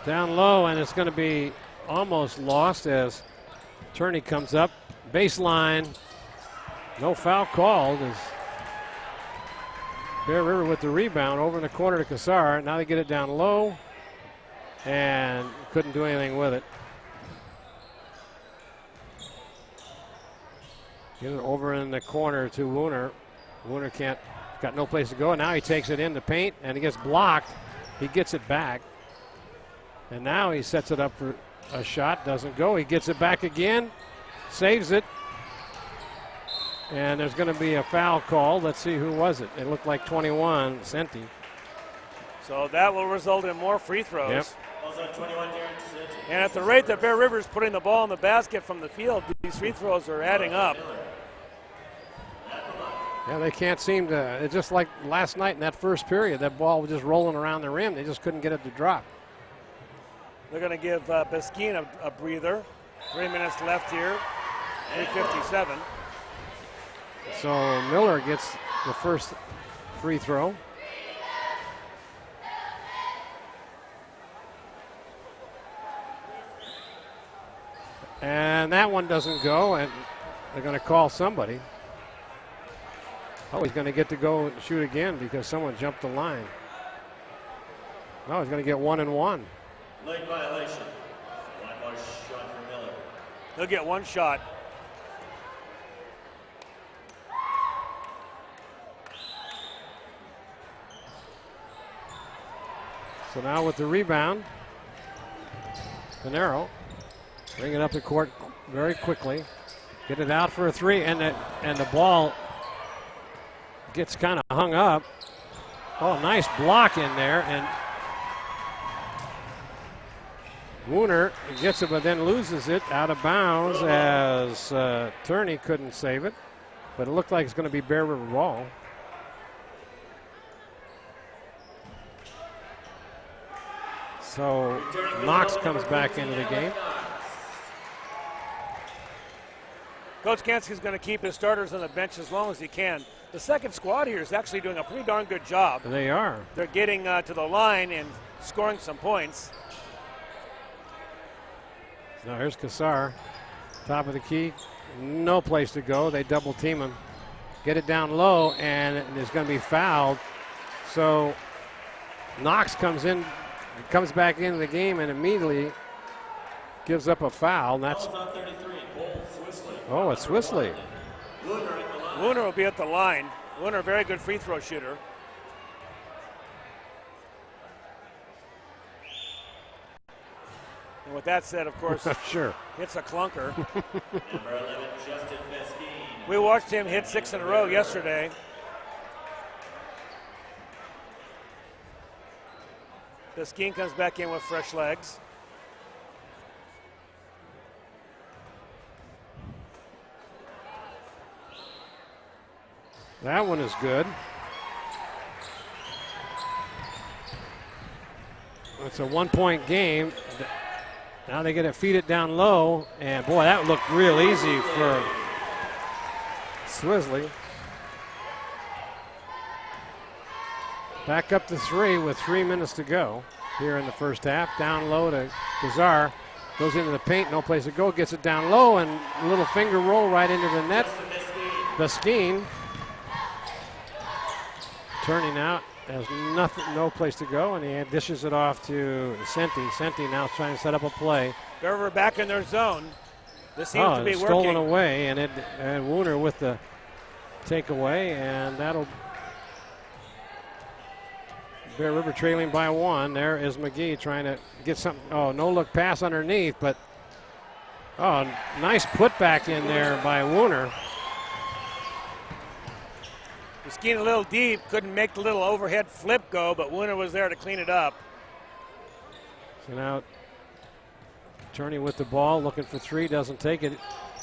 Down low, and it's going to be almost lost as Turney comes up. Baseline. No foul called as Bear River with the rebound over in the corner to Cassar. Now they get it down low and couldn't do anything with it. Get it over in the corner to Wooner. Wooner got no place to go. Now he takes it in the paint and he gets blocked. He gets it back. And now he sets it up for a shot. Doesn't go. He gets it back again. Saves it. And there's going to be a foul call. Let's see, who was it? It looked like 21, Senti. So that will result in more free throws. Yep. Also 21, Darren Senti. And at the rate that Bear River is putting the ball in the basket from the field, these free throws are adding up. Yeah, they can't seem to. It's just like last night in that first period. That ball was just rolling around the rim. They just couldn't get it to drop. They're going to give Beskine a breather. 3 minutes left here. 3:57. So Miller gets the first free throw. And that one doesn't go, and they're going to call somebody. Oh, he's going to get to go and shoot again because someone jumped the line. No, he's going to get 1 and 1. Late violation. One more shot for Miller. He'll get one shot. So now with the rebound, Pinero bring it up the court very quickly, get it out for a three, and the ball gets kind of hung up. Oh, nice block in there, and Wooner gets it but then loses it out of bounds as Turney couldn't save it, but it looked like it's going to be Bear River ball. So Knox comes back into the game. Coach Kansky's going to keep his starters on the bench as long as he can. The second squad here is actually doing a pretty darn good job. They are. They're getting to the line and scoring some points. Now here's Cassar, top of the key, no place to go. They double team him, get it down low, and it's going to be fouled. So Knox comes back into the game and immediately gives up a foul. And that's it's Swissley. Wooner will be at the line. Wooner, a very good free throw shooter. And with that said, of course, sure, it's a clunker. Number 11, Justin Beskine. We watched him hit 6 in a row yesterday. Beskine comes back in with fresh legs. That one is good. It's a 1-point game. Now they get to feed it down low, and boy, that looked real easy for Swissley. Back up to 3 with 3 minutes to go here in the first half. Down low to Kazar. Goes into the paint, no place to go, gets it down low, and a little finger roll right into the net. Beskeen turning out, has nothing, no place to go, and he dishes it off to Senti. Senti now trying to set up a play. Bear River back in their zone. This seems to be stolen working. away, and Wooner with the takeaway, and that'll Bear River trailing by 1. There is McGee trying to get something. Oh, no look pass underneath, but nice putback in there by Wooner. Beskeen a little deep, couldn't make the little overhead flip go, but Wooner was there to clean it up. So now Turney with the ball, looking for 3, doesn't take it,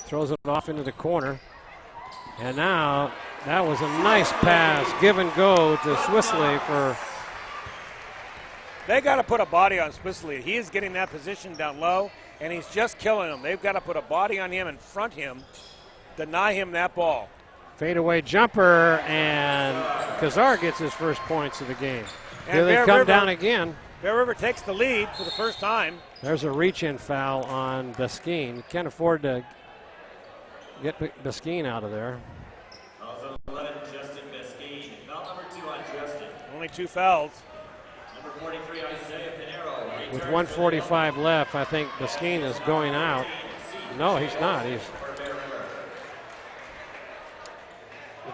throws it off into the corner. And now that was a nice pass, give and go to Swissley for. They got to put a body on Swissley. He is getting that position down low, and he's just killing him. They've got to put a body on him and front him, deny him that ball. Fadeaway jumper, and Kazar gets his first points of the game. And Here they Bear come River, down again. Bear River takes the lead for the first time. There's a reach-in foul on Beskeen. Can't afford to get Beskeen out of there. Also 11, Justin Beskeen. Foul number 2 on Justin. Only 2 fouls. Number 43, Isaiah Pinero. With 1:45 left, I think Beskeen is going out. No, he's not. He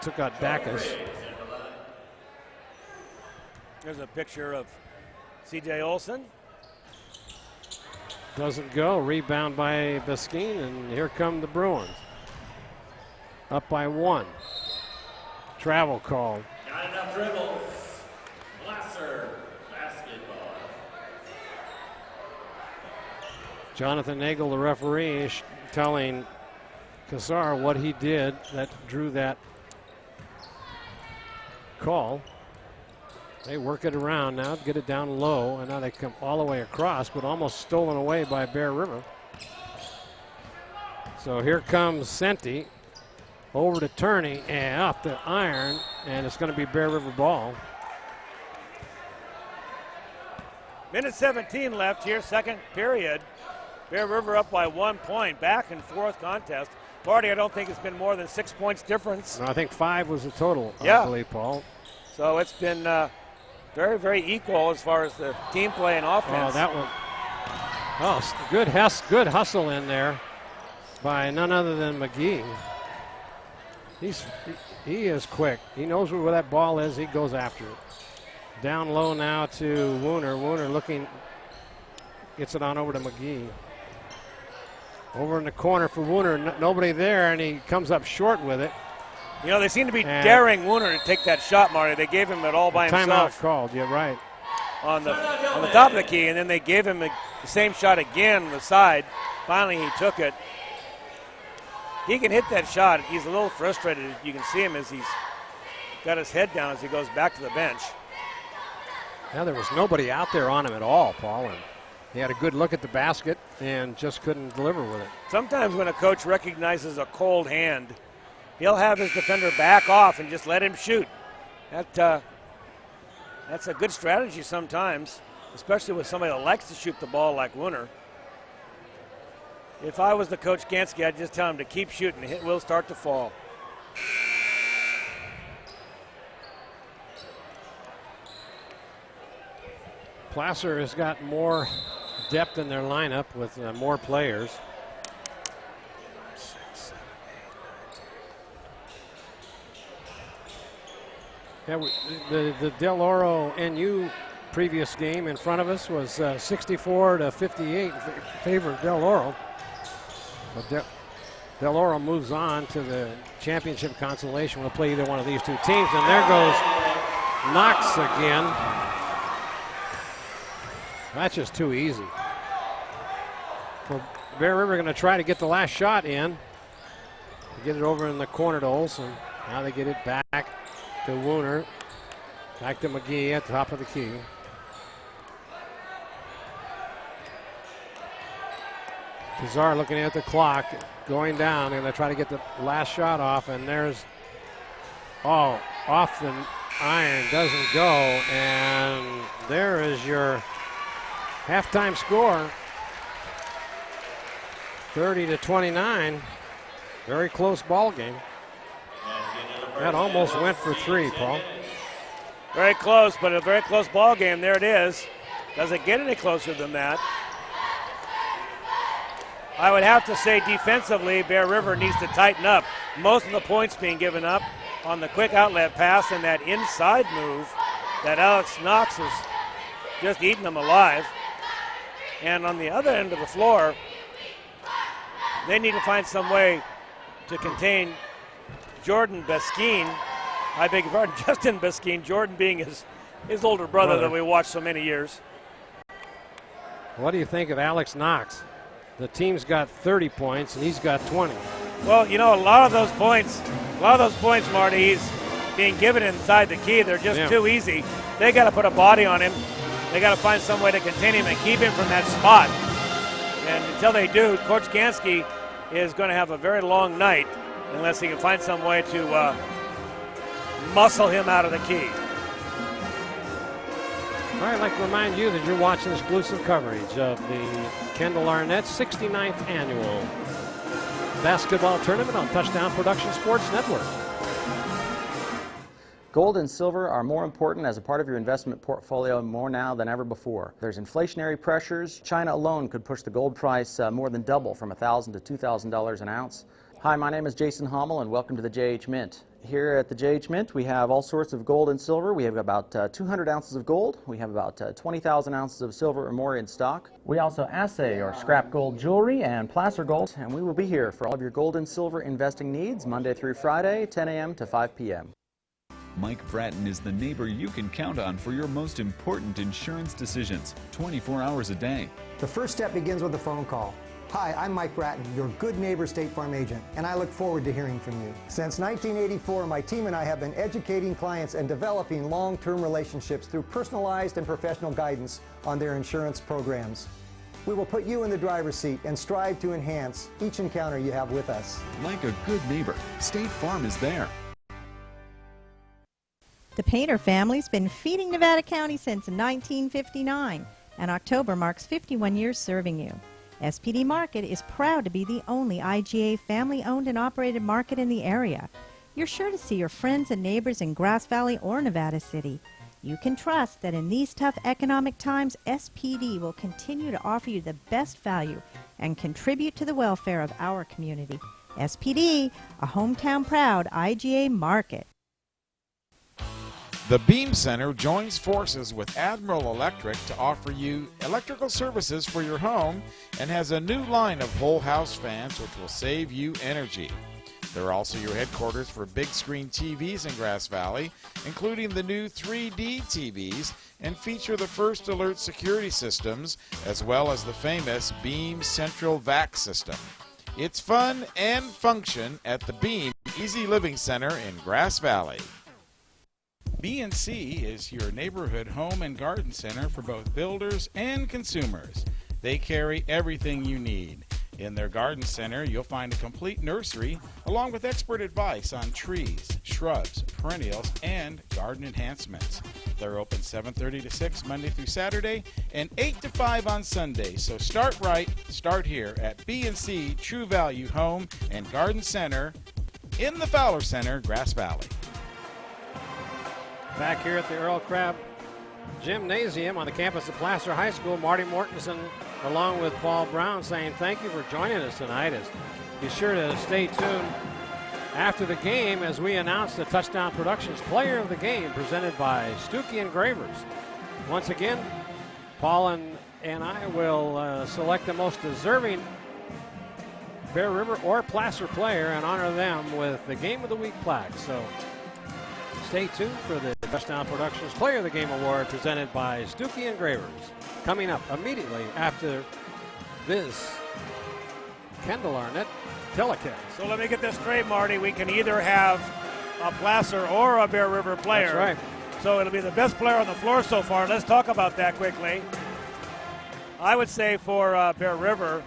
took out Backus. There's a picture of C.J. Olson. Doesn't go. Rebound by Beskeen, and here come the Bruins. Up by 1. Travel call. Not enough dribbles. Placer basketball. Jonathan Nagel, the referee, is telling Kazar what he did that drew that call. They work it around now, get it down low, and now they come all the way across, but almost stolen away by Bear River. So here comes Senti over to Turney and off the iron, and it's going to be Bear River ball. Minute 17 left here, second period. Bear River up by 1 point, back and forth contest. Marty, I don't think it's been more than 6 points difference. No, I think 5 was the total, yeah. I believe, Paul. So it's been very, very equal as far as the team play and offense. Oh, that one. Oh, good hustle in there by none other than McGee. He is quick. He knows where that ball is. He goes after it. Down low now to Wooner. Wooner looking, gets it on over to McGee. Over in the corner for Wooner. Nobody there, and he comes up short with it. You know, they seem to be daring Wooner to take that shot, Marty. They gave him it all by himself. Timeout called, you're right. On the top of the key, and then they gave him the same shot again on the side. Finally, he took it. He can hit that shot. He's a little frustrated. You can see him as he's got his head down as he goes back to the bench. Yeah, there was nobody out there on him at all, Paul. And he had a good look at the basket and just couldn't deliver with it. Sometimes when a coach recognizes a cold hand, he'll have his defender back off and just let him shoot. That's a good strategy sometimes, especially with somebody that likes to shoot the ball like Wooner. If I was the coach Gansky, I'd just tell him to keep shooting. The hit will start to fall. Placer has got more depth in their lineup with more players. Yeah, the Del Oro NU previous game in front of us was 64-58 in favor of Del Oro. But Del Oro moves on to the championship consolation. We'll play either one of these two teams, and there goes Knox again. That's just too easy. Well, Bear River going to try to get the last shot in. Get it over in the corner to Olson. Now they get it back to Wooner. Back to McGee at the top of the key. Kazar looking at the clock, going down. They're going to try to get the last shot off, and there's, off the iron, doesn't go, and there is your halftime score. 30-29. Very close ball game. That almost went for 3, Paul. Very close, but a very close ball game. There it is. Doesn't get any closer than that. I would have to say defensively, Bear River needs to tighten up. Most of the points being given up on the quick outlet pass and that inside move that Alex Knox has just eaten them alive. And on the other end of the floor, they need to find some way to contain Jordan Beskine. I beg your pardon, Justin Beskine, Jordan being his older brother that we watched so many years. What do you think of Alex Knox? The team's got 30 points and he's got 20. Well, you know, a lot of those points, Marty, he's being given inside the key. They're just too easy. They got to put a body on him. They got to find some way to contain him and keep him from that spot. And until they do, Coach Gansky is going to have a very long night unless he can find some way to muscle him out of the key. All right, I'd like to remind you that you're watching exclusive coverage of the Kendall Arnett 69th Annual Basketball Tournament on Touchdown Production Sports Network. Gold and silver are more important as a part of your investment portfolio more now than ever before. There's inflationary pressures. China alone could push the gold price more than double from $1,000 to $2,000 an ounce. Hi, my name is Jason Hommel and welcome to the JH Mint. Here at the JH Mint we have all sorts of gold and silver. We have about 200 ounces of gold. We have about 20,000 ounces of silver or more in stock. We also assay or scrap gold jewelry and placer gold, and we will be here for all of your gold and silver investing needs Monday through Friday, 10 a.m. to 5 p.m. Mike Bratton is the neighbor you can count on for your most important insurance decisions, 24 hours a day. The first step begins with a phone call. Hi, I'm Mike Bratton, your good neighbor State Farm agent, and I look forward to hearing from you. Since 1984, my team and I have been educating clients and developing long-term relationships through personalized and professional guidance on their insurance programs. We will put you in the driver's seat and strive to enhance each encounter you have with us. Like a good neighbor, State Farm is there. The Painter family's been feeding Nevada County since 1959, and October marks 51 years serving you. SPD Market is proud to be the only IGA family-owned and operated market in the area. You're sure to see your friends and neighbors in Grass Valley or Nevada City. You can trust that in these tough economic times, SPD will continue to offer you the best value and contribute to the welfare of our community. SPD, a hometown-proud IGA market. The Beam Center joins forces with Admiral Electric to offer you electrical services for your home and has a new line of whole house fans which will save you energy. They're also your headquarters for big screen TVs in Grass Valley, including the new 3D TVs, and feature the First Alert security systems as well as the famous Beam Central Vac system. It's fun and function at the Beam Easy Living Center in Grass Valley. B&C is your neighborhood home and garden center for both builders and consumers. They carry everything you need. In their garden center, you'll find a complete nursery along with expert advice on trees, shrubs, perennials, and garden enhancements. They're open 7:30 to 6 Monday through Saturday and 8 to 5 on Sunday. So start right, start here at B&C True Value Home and Garden Center in the Fowler Center, Grass Valley. Back here at the Earl Crabbe Gymnasium on the campus of Placer High School, Marty Mortensen along with Paul Brown saying thank you for joining us tonight. Be sure to stay tuned after the game as we announce the Touchdown Productions Player of the Game presented by Stuckey Engravers. Once again, Paul and I will select the most deserving Bear River or Placer player and honor them with the Game of the Week plaque. So stay tuned for the Touchdown Productions Player of the Game Award presented by Stuckey Engravers. Coming up immediately after this Kendall Arnett telecast. So let me get this straight, Marty. We can either have a Placer or a Bear River player. That's right. So it'll be the best player on the floor so far. Let's talk about that quickly. I would say for Bear River,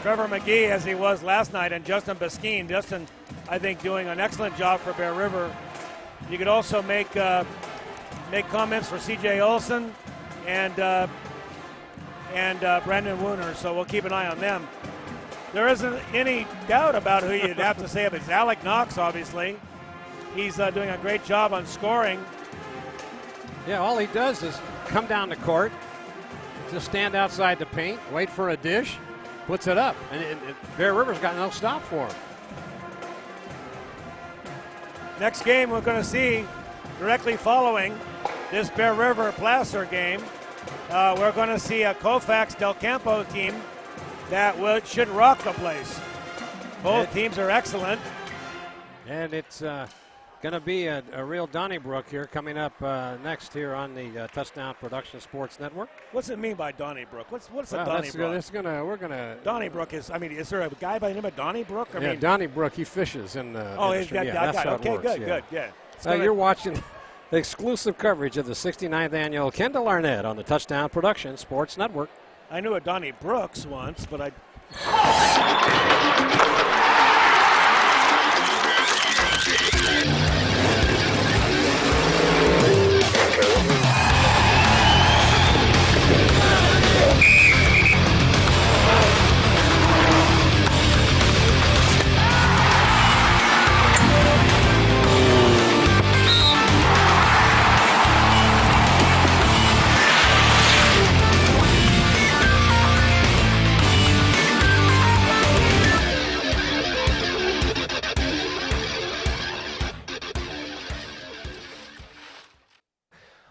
Trevor McGee, as he was last night, and Justin Beskine. Justin, I think, doing an excellent job for Bear River. You could also make comments for C.J. Olson and Brandon Wooner, so we'll keep an eye on them. There isn't any doubt about who you'd have to say of it. It's Alec Knox, obviously. He's doing a great job on scoring. Yeah, all he does is come down the court, just stand outside the paint, wait for a dish, puts it up. And Bear River's got no stop for him. Next game we're going to see directly following this Bear River Placer game, we're going to see a Koufax Del Campo team that should rock the place. Both teams are excellent. And it's going to be a real Donnybrook here coming up next here on the Touchdown Production Sports Network. What's it mean by Donnybrook? What's a Donnybrook? We're gonna. Donnybrook is. I mean, is there a guy by the name of Donnybrook? Yeah, Donnybrook. He fishes in the. Oh, industry. he's got that guy. Okay, works, good. Yeah. You're watching the exclusive coverage of the 69th annual Kendall Arnett on the Touchdown Production Sports Network. I knew a Donnie Brooks once, but I.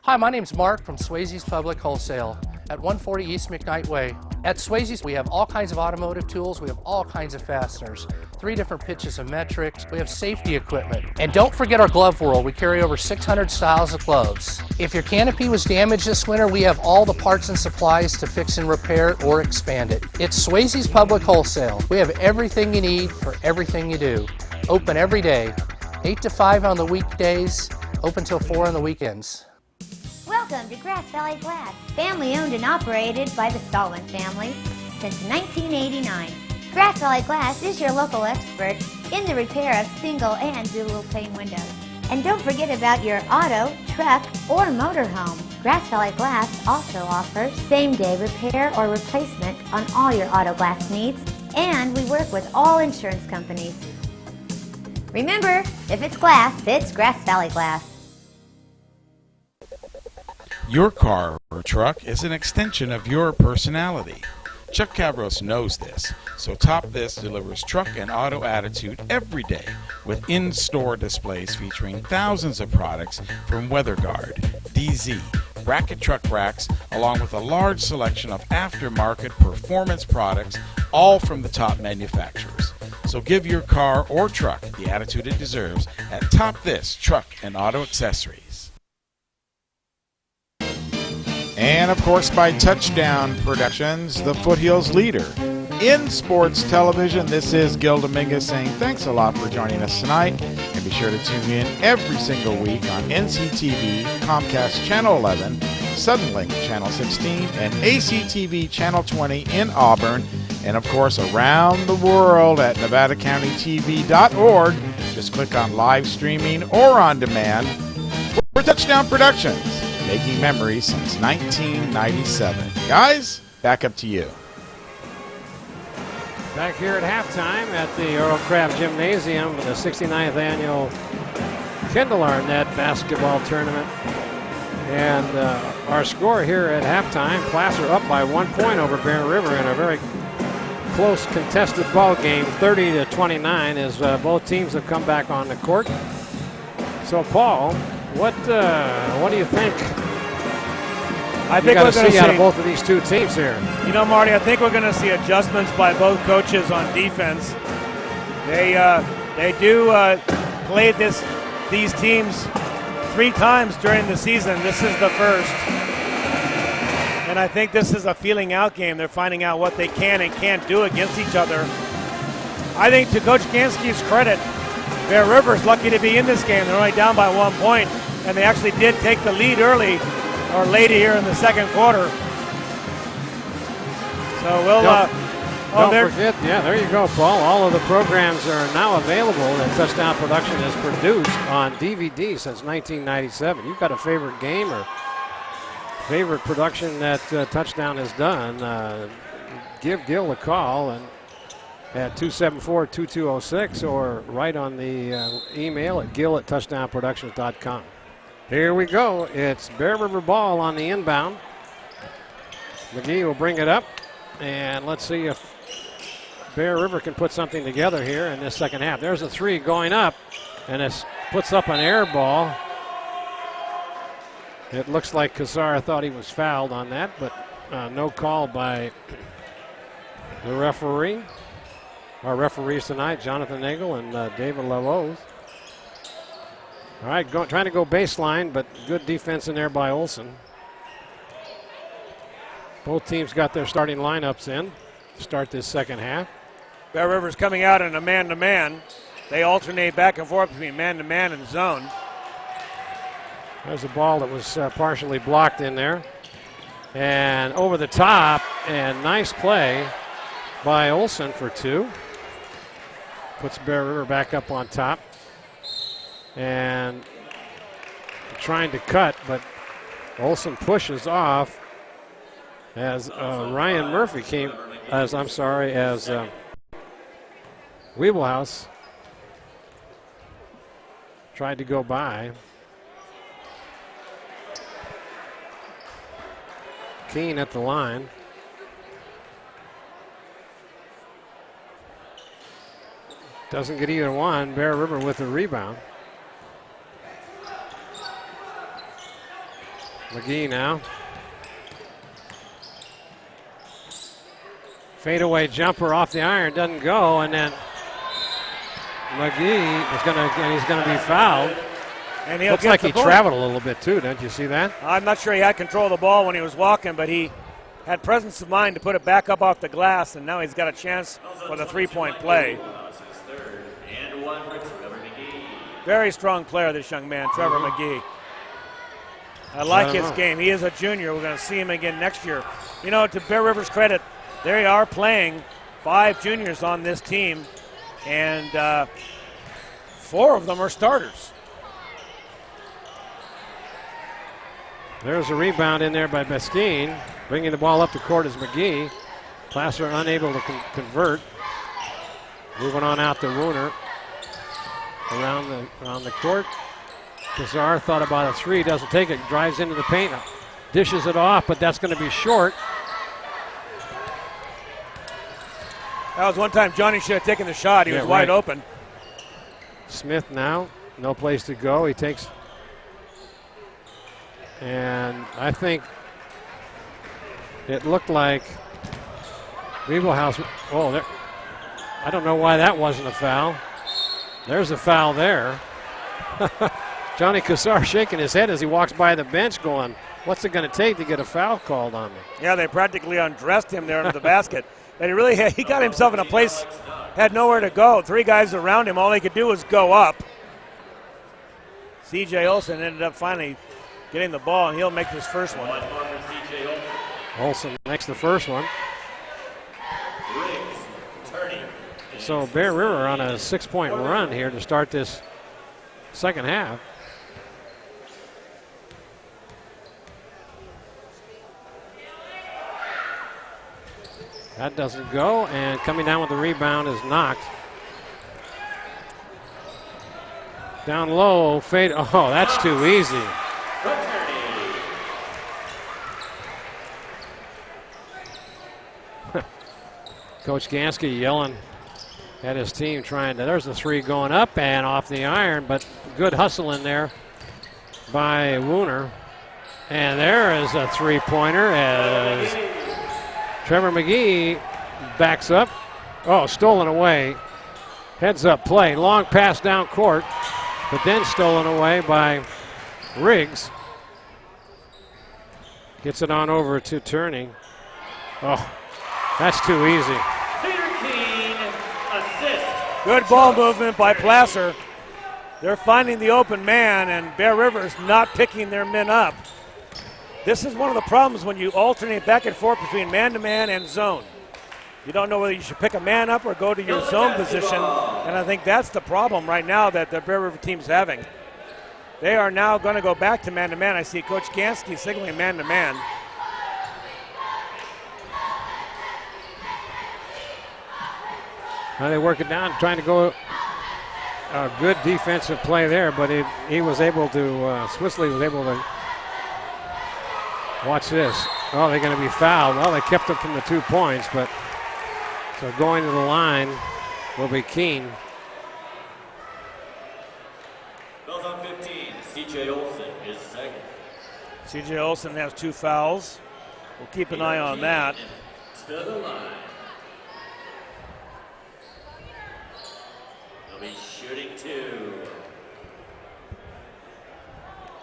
Hi, my name's Mark from Swayze's Public Wholesale at 140 East McKnight Way. At Swayze's, we have all kinds of automotive tools. We have all kinds of fasteners, 3 different pitches of metrics. We have safety equipment. And don't forget our glove world. We carry over 600 styles of gloves. If your canopy was damaged this winter, we have all the parts and supplies to fix and repair it or expand it. It's Swayze's Public Wholesale. We have everything you need for everything you do. Open every day, 8 to 5 on the weekdays, open till 4 on the weekends. Welcome to Grass Valley Glass, family owned and operated by the Stallman family since 1989. Grass Valley Glass is your local expert in the repair of single and dual pane windows. And don't forget about your auto, truck, or motorhome. Grass Valley Glass also offers same-day repair or replacement on all your auto glass needs, and we work with all insurance companies. Remember, if it's glass, it's Grass Valley Glass. Your car or truck is an extension of your personality. Chuck Cavros knows this, so Top This delivers truck and auto attitude every day with in-store displays featuring thousands of products from WeatherGuard, DZ, bracket truck racks, along with a large selection of aftermarket performance products, all from the top manufacturers. So give your car or truck the attitude it deserves at Top This Truck and Auto Accessories. And, of course, by Touchdown Productions, the Foothills leader in sports television. This is Gil Dominguez saying thanks a lot for joining us tonight. And be sure to tune in every single week on NCTV, Comcast Channel 11, Suddenlink Channel 16, and ACTV Channel 20 in Auburn. And, of course, around the world at NevadaCountyTV.org. Just click on live streaming or on demand. We're Touchdown Productions, making memories since 1997. Guys, back up to you. Back here at halftime at the Earl Crabbe Gymnasium for the 69th annual Kendall Arnett basketball tournament. And our score here at halftime, Placer up by 1 point over Bear River in a very close contested ball game, 30-29, as both teams have come back on the court. So, Paul, what do you think? I think we're going to see out of both of these two teams here. You know, Marty, I think we're going to see adjustments by both coaches on defense. They do play these teams 3 times during the season. This is the first. And I think this is a feeling out game. They're finding out what they can and can't do against each other. I think to Coach Gansky's credit, Bear River's lucky to be in this game. They're only down by 1 point, and they actually did take the lead early or late here in the second quarter. So we'll don't forget, yeah, there you go, Paul. All of the programs are now available that Touchdown Production has produced on DVD since 1997. You've got a favorite game or favorite production that Touchdown has done, give Gil a call, and at 274-2206 or right on the email at gill@touchdownproductions.com. Here we go. It's Bear River ball on the inbound. McGee will bring it up, and let's see if Bear River can put something together here in this second half. There's a three going up, and it puts up an air ball. It looks like Kazar thought he was fouled on that, but no call by the referee. Our referees tonight, Jonathan Nagel and David LaRose. All right, trying to go baseline, but good defense in there by Olsen. Both teams got their starting lineups in to start this second half. Bear River's coming out in a man-to-man. They alternate back and forth between man-to-man and zone. There's a ball that was partially blocked in there. And over the top, and nice play by Olsen for two. Puts Bear River back up on top. And trying to cut, but Olsen pushes off as Ryan Murphy came, as Wiebelhaus tried to go by. Keene at the line. Doesn't get either one. Bear River with the rebound. McGee now. Fadeaway jumper off the iron, doesn't go, and then McGee is he's gonna be fouled. And looks like he traveled a little bit too, don't you see that? I'm not sure he had control of the ball when he was walking, but he had presence of mind to put it back up off the glass, and now he's got a chance for the three-point play. Very strong player, this young man, Trevor McGee. I like his game. He is a junior. We're going to see him again next year. You know, to Bear River's credit, they are playing 5 juniors on this team, and 4 of them are starters. There's a rebound in there by Beskine. Bringing the ball up the court is McGee. Placer unable to convert. Moving on out to Wooner. Around the court. Kazar thought about a three, doesn't take it, drives into the paint, dishes it off, but that's going to be short. That was one time Johnny should have taken the shot. He was wide open. Smith now, no place to go. He takes, and I think it looked like Wiebelhaus. Oh, I don't know why that wasn't a foul. There's a foul there. Johnny Kazar shaking his head as he walks by the bench going, what's it going to take to get a foul called on me? Yeah, they practically undressed him there under the basket. And he got himself in a place, had nowhere to go. 3 guys around him, all he could do was go up. C.J. Olsen ended up finally getting the ball, and he'll make this first one. Olsen makes the first one. So Bear River on a 6-point run here to start this second half. That doesn't go, and coming down with the rebound is knocked. Down low, fade. Oh, that's too easy. Coach Gansky yelling at his team, trying to. There's the three going up and off the iron, but good hustle in there by Wooner. And there is a three-pointer as Trevor McGee backs up. Oh, stolen away. Heads up play. Long pass down court, but then stolen away by Riggs. Gets it on over to Turning. Oh, that's too easy. Good ball movement by Placer. They're finding the open man, and Bear River's not picking their men up. This is one of the problems when you alternate back and forth between man-to-man and zone. You don't know whether you should pick a man up or go to your zone position, and I think that's the problem right now that the Bear River team's having. They are now going to go back to man-to-man. I see Coach Gansky signaling man-to-man. Now they work it down, trying to go a good defensive play there, but he was able to, Swissley was able to, watch this. Oh, they're going to be fouled. Well, they kept them from the 2 points, but so going to the line will be Keene. Fouls on 15. C.J. Olson is second. C.J. Olson has 2 fouls. We'll keep an eye on that. To the line. They'll be shooting 2.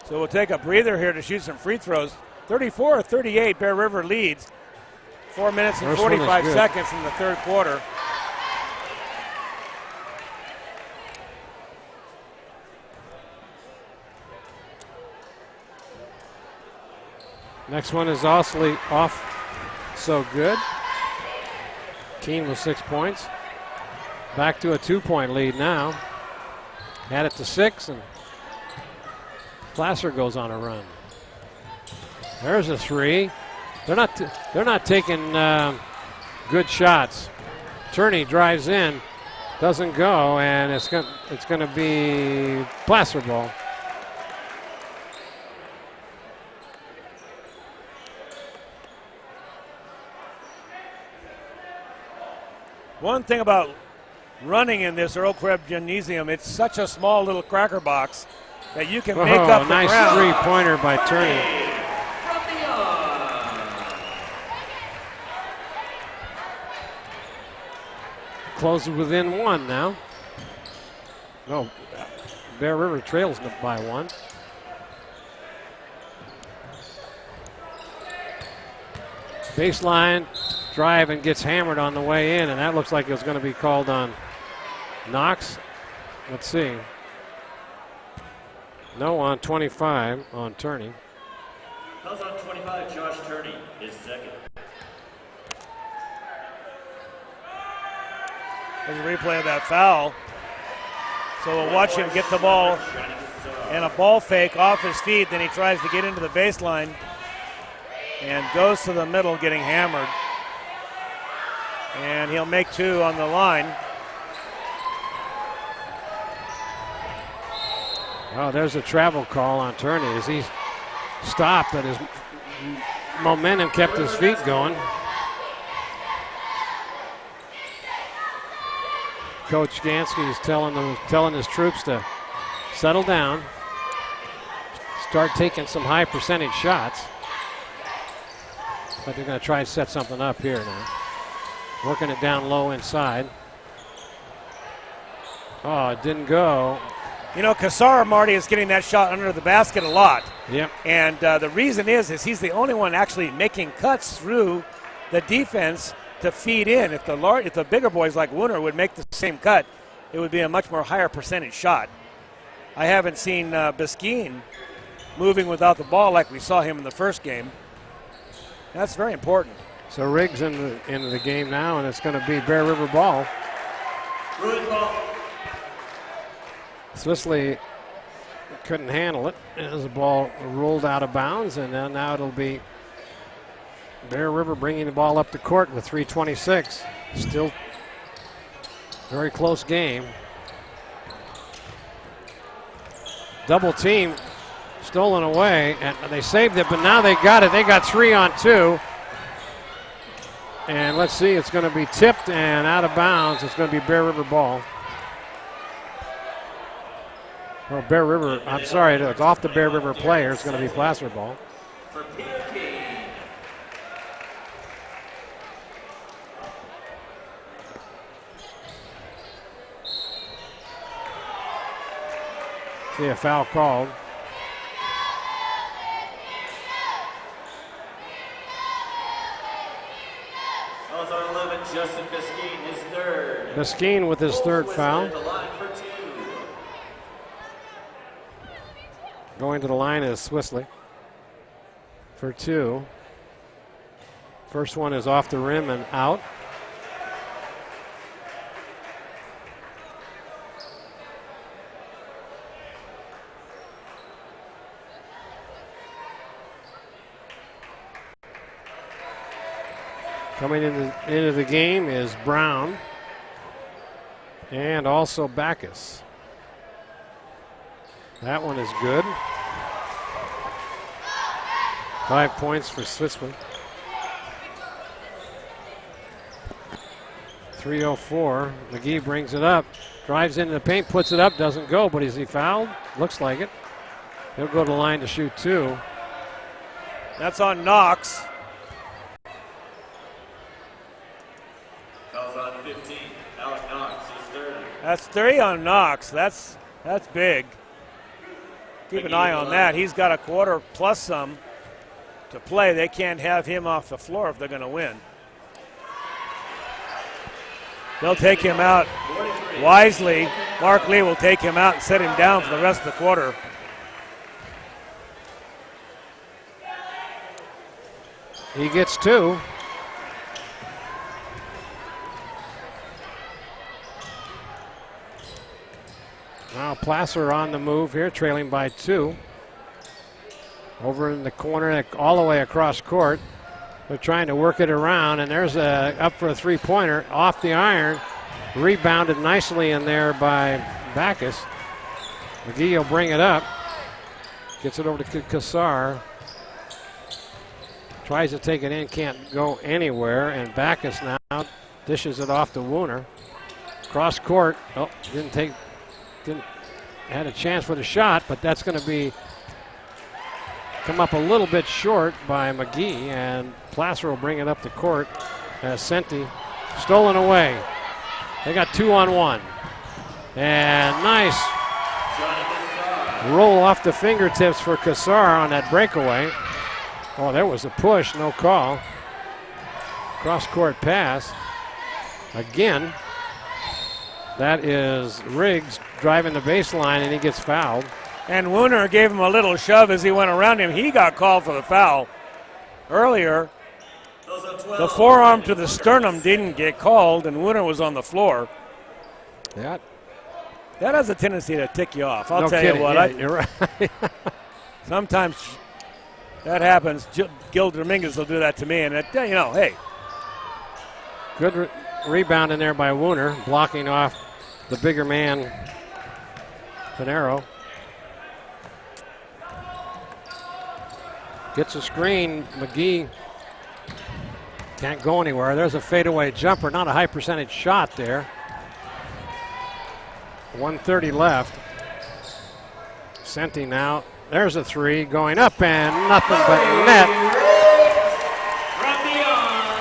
So we'll take a breather here to shoot some free throws. 34-38, Bear River leads. 4 minutes and 45 seconds in the third quarter. Next one is also off so good. Keene with 6 points. Back to a 2-point lead now. Had it to 6, and Placer goes on a run. There's a 3. They're not taking good shots. Turney drives in, doesn't go, and it's going to be Placer ball. One thing about running in this Earl Crabbe Gymnasium, it's such a small little cracker box that you can make up the nice ground. Three-pointer by Turney. Closes within 1 now. No, Bear River trails by 1. Baseline drive and gets hammered on the way in, and that looks like it was going to be called on Knox. Let's see. No, on 25 on Turney. Fouls on 25, Josh Turney is second. There's a replay of that foul. So we'll watch him get the ball and a ball fake off his feet. Then he tries to get into the baseline and goes to the middle, getting hammered. And he'll make 2 on the line. Oh, there's a travel call on Turney as he stopped, but his momentum kept his feet going. Coach Gansky is telling his troops to settle down, start taking some high percentage shots. But they're going to try and set something up here now. Working it down low inside. Oh, it didn't go. You know, Cassar Marty is getting that shot under the basket a lot. Yep. And the reason is he's the only one actually making cuts through the defense to feed in. If the bigger boys like Wooner would make the same cut, it would be a much more higher percentage shot. I haven't seen Biskine moving without the ball like we saw him in the first game. That's very important. So Riggs into the game now, and it's going to be Bear River ball. Bruins ball. Swissley couldn't handle it as the ball rolled out of bounds, and now it'll be Bear River bringing the ball up the court with 3:26. Still very close game. Double team stolen away, and they saved it, but now they got it. They got 3 on 2. And let's see, it's going to be tipped and out of bounds. It's going to be Bear River ball. Well, Bear River, I'm sorry, it's off the Bear River player. It's going to be Placer ball. See a foul called. Fouls on 11, Justin Biskine, his third. Biskine with his third foul. Going to the line is Swissley for 2. First one is off the rim and out. Coming into the game is Brown. And also Backus. That one is good. 5 points for Switzman. 3:04. McGee brings it up. Drives into the paint, puts it up, doesn't go, but is he fouled? Looks like it. He'll go to the line to shoot 2. That's on Knox. Fouls on 15. Alec Knox is third. That's 3 on Knox. That's big. Keep an eye on that. He's got a quarter plus some to play. They can't have him off the floor if they're going to win. They'll take him out wisely. Mark Lee will take him out and set him down for the rest of the quarter. He gets 2. Now Placer on the move here, trailing by 2. Over in the corner, all the way across court. They're trying to work it around, and there's up for a three-pointer off the iron. Rebounded nicely in there by Backus. McGee will bring it up. Gets it over to Kassar. Tries to take it in, can't go anywhere, and Backus now dishes it off to Wooner. Cross court. Oh, had a chance for the shot, but that's going to come up a little bit short by McGee, and Placer will bring it up the court as Senti stolen away. They got 2-on-1. And nice roll off the fingertips for Kassar on that breakaway. Oh, there was a push, no call. Cross-court pass. Again, that is Riggs driving the baseline, and he gets fouled. And Wooner gave him a little shove as he went around him. He got called for the foul earlier. The forearm to the sternum didn't get called, and Wooner was on the floor. Yeah. That has a tendency to tick you off. I'll No tell kidding. you what. Yeah, you're right. Sometimes that happens. Gil Dominguez will do that to me, and hey. Good rebound in there by Wooner, blocking off the bigger man, Pinero. Gets a screen. McGee can't go anywhere. There's a fadeaway jumper. Not a high percentage shot there. 1:30 left. Senti now. There's a 3 going up and nothing but net.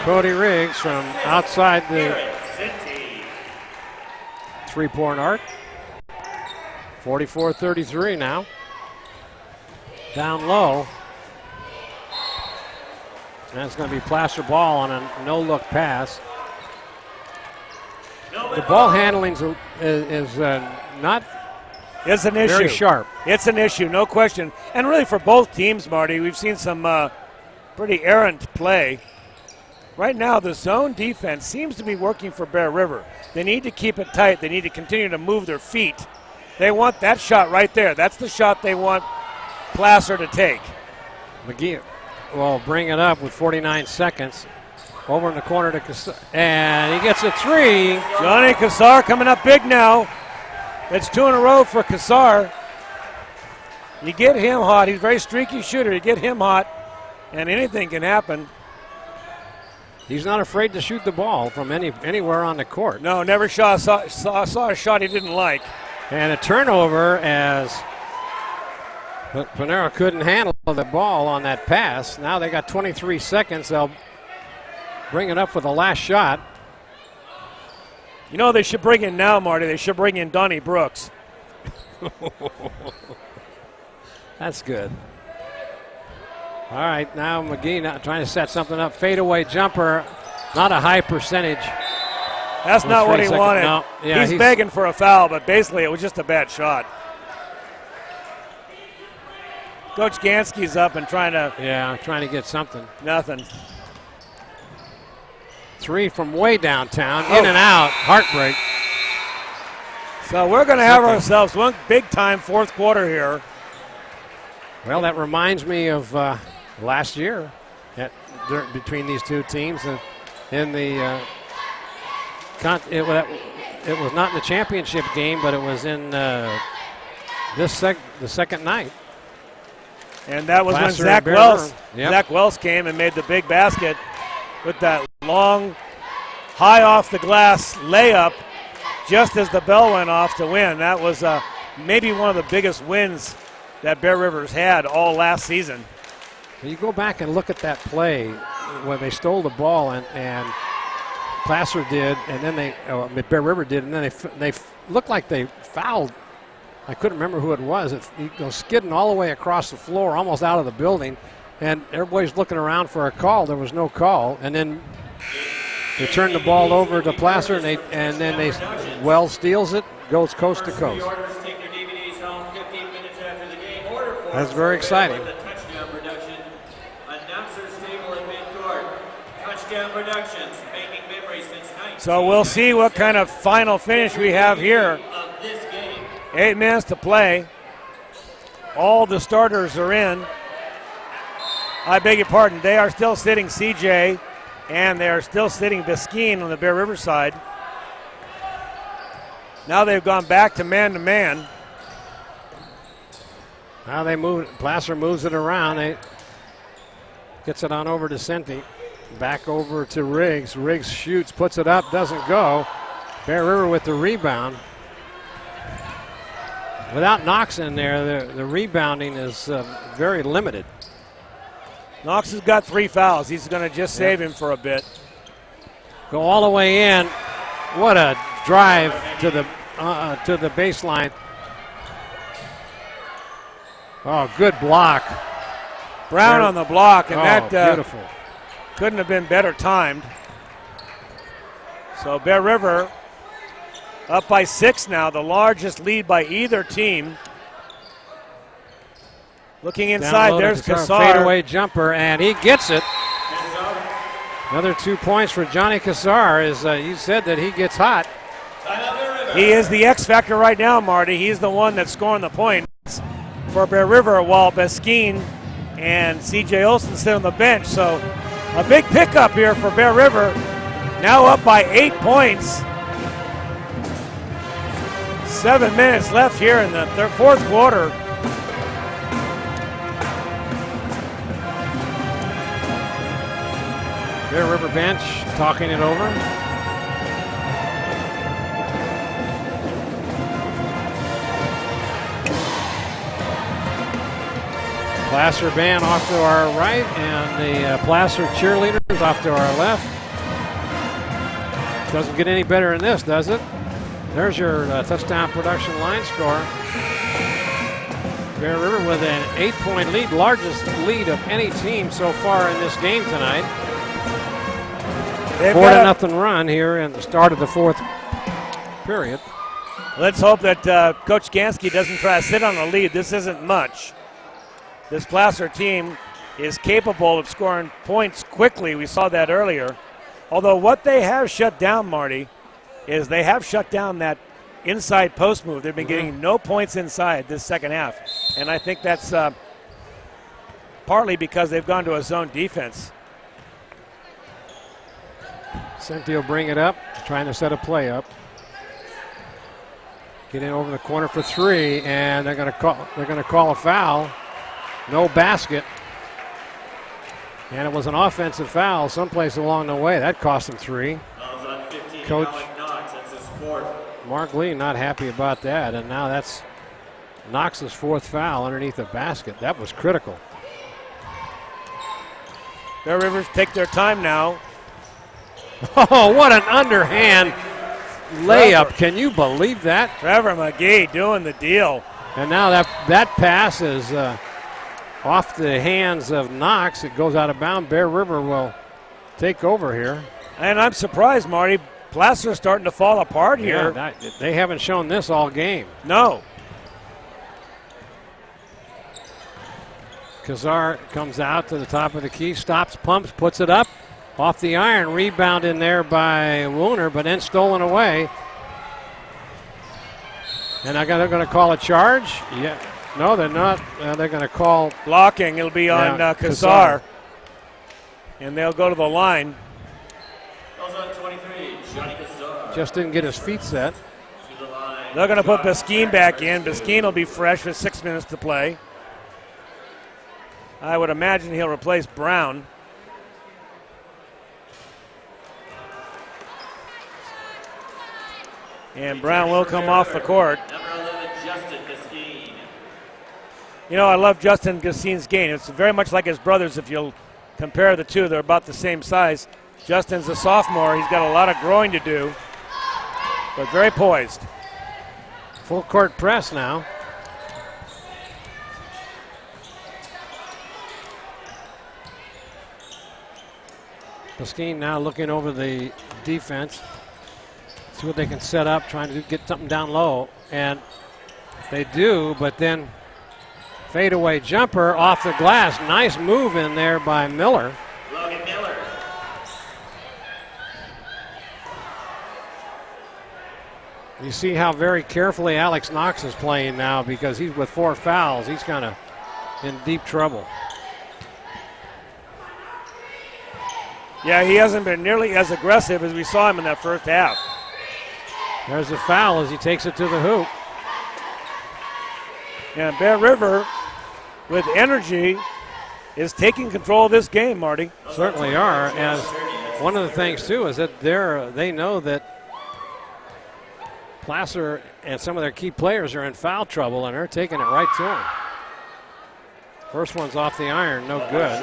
Cody Riggs from outside the three-point arc. 44-33 now. Down low. And it's going to be Placer ball on a no-look pass. The ball handling is not it's an issue. Very sharp. It's an issue, no question. And really for both teams, Marty, we've seen some pretty errant play. Right now, the zone defense seems to be working for Bear River. They need to keep it tight. They need to continue to move their feet. They want that shot right there. That's the shot they want Placer to take. McGee will bring it up with 49 seconds. Over in the corner to Kassar, and he gets a 3. Johnny Kassar coming up big now. It's 2 in a row for Kassar. You get him hot. He's a very streaky shooter. You get him hot, and anything can happen. He's not afraid to shoot the ball from anywhere on the court. No, never saw a shot he didn't like. And a turnover as Pinero couldn't handle the ball on that pass. Now they got 23 seconds. They'll bring it up for the last shot. You know they should bring in now, Marty. They should bring in Donnie Brooks. That's good. All right, now McGee now trying to set something up. Fadeaway jumper, not a high percentage. That's not what he wanted. No. Yeah, he's begging for a foul, but basically it was just a bad shot. Coach Gansky's up and trying to get something. Nothing. 3 from way downtown, in and out, heartbreak. So we're going to have ourselves one big-time fourth quarter here. Well, that reminds me of last year between these two teams in the it was not in the championship game, but it was in the second night. And that was Placer when and Zach Wells came and made the big basket with that long, high off the glass layup just as the bell went off to win. That was maybe one of the biggest wins that Bear River's had all last season. You go back and look at that play when they stole the ball and Placer did, and then Bear River did, and then they looked like they fouled. I couldn't remember who it was. He goes skidding all the way across the floor, almost out of the building, and everybody's looking around for a call. There was no call, and then they turn the ball over to Placer, and then Wells steals it, goes coast to coast. That's very exciting. So we'll see what kind of final finish we have here. 8 minutes to play. All the starters are in. I beg your pardon. They are still sitting CJ, and they are still sitting Biskeen on the Bear River side. Now they've gone back to man-to-man. Now Placer moves it around. Gets it on over to Senti. Back over to Riggs. Riggs shoots, puts it up, doesn't go. Bear River with the rebound. Without Knox in there, the rebounding is very limited. Knox has got 3 fouls. He's going to just save him for a bit. Go all the way in. What a drive to the baseline. Oh, good block. Brown on the block, and that beautiful. Couldn't have been better timed. So Bear River up by 6 now, the largest lead by either team. Looking inside, there's Kassar. Fadeaway jumper, and he gets it. Another 2 points for Johnny Kassar. You said that he gets hot. He is the X factor right now, Marty. He's the one that's scoring the points for Bear River, while Biskeen and CJ Olsen sit on the bench. So a big pickup here for Bear River. Now up by 8 points. 7 minutes left here in the fourth quarter. Bear River bench talking it over. Placer band off to our right, and the Placer cheerleaders off to our left. Doesn't get any better than this, does it? There's your touchdown production line score. Bear River with an 8-point lead, largest lead of any team so far in this game tonight. 4-0 run here in the start of the fourth period. Let's hope that Coach Gansky doesn't try to sit on the lead. This isn't much. This Placer team is capable of scoring points quickly. We saw that earlier. Although what they have shut down, Marty, is they have shut down that inside post move. They've been getting no points inside this second half. And I think that's partly because they've gone to a zone defense. Senti will bring it up, trying to set a play up. Get in over the corner for 3, and they're going to call a foul. No basket. And it was an offensive foul someplace along the way. That cost him 3. Coach Mark Lee not happy about that, and now that's Knox's 4th foul underneath the basket. That was critical. Bear Rivers take their time now. Oh, what an underhand layup. Can you believe that? Trevor McGee doing the deal. And now that pass is off the hands of Knox. It goes out of bounds. Bear River will take over here. And I'm surprised, Marty. Placer's starting to fall apart here. They haven't shown this all game. No. Kassar comes out to the top of the key, stops, pumps, puts it up. Off the iron, rebound in there by Wooner, but then stolen away. And they're going to call a charge. Yeah, no, they're not. They're going to call blocking. It'll be on Kassar, and they'll go to the line. Just didn't get his feet set. They're going to put Biskine back in. Biskine will be fresh with 6 minutes to play. I would imagine he'll replace Brown. And Brown will come off the court. Number 11, Justin Biskine. You know, I love Justin Biskine's game. It's very much like his brothers. If you'll compare the two, they're about the same size. Justin's a sophomore. He's got a lot of growing to do, but very poised. Full court press now. Biskine now looking over the defense. See what they can set up, trying to get something down low. And they do, but then fadeaway jumper off the glass. Nice move in there by Miller. Logan Miller. You see how very carefully Alex Knox is playing now because he's with 4 fouls. He's kind of in deep trouble. Yeah, he hasn't been nearly as aggressive as we saw him in that first half. There's a foul as he takes it to the hoop. And Bear River, with energy, is taking control of this game, Marty. Certainly are. As one of the things, too, is that they know that Placer and some of their key players are in foul trouble, and they're taking it right to them. First one's off the iron, no good.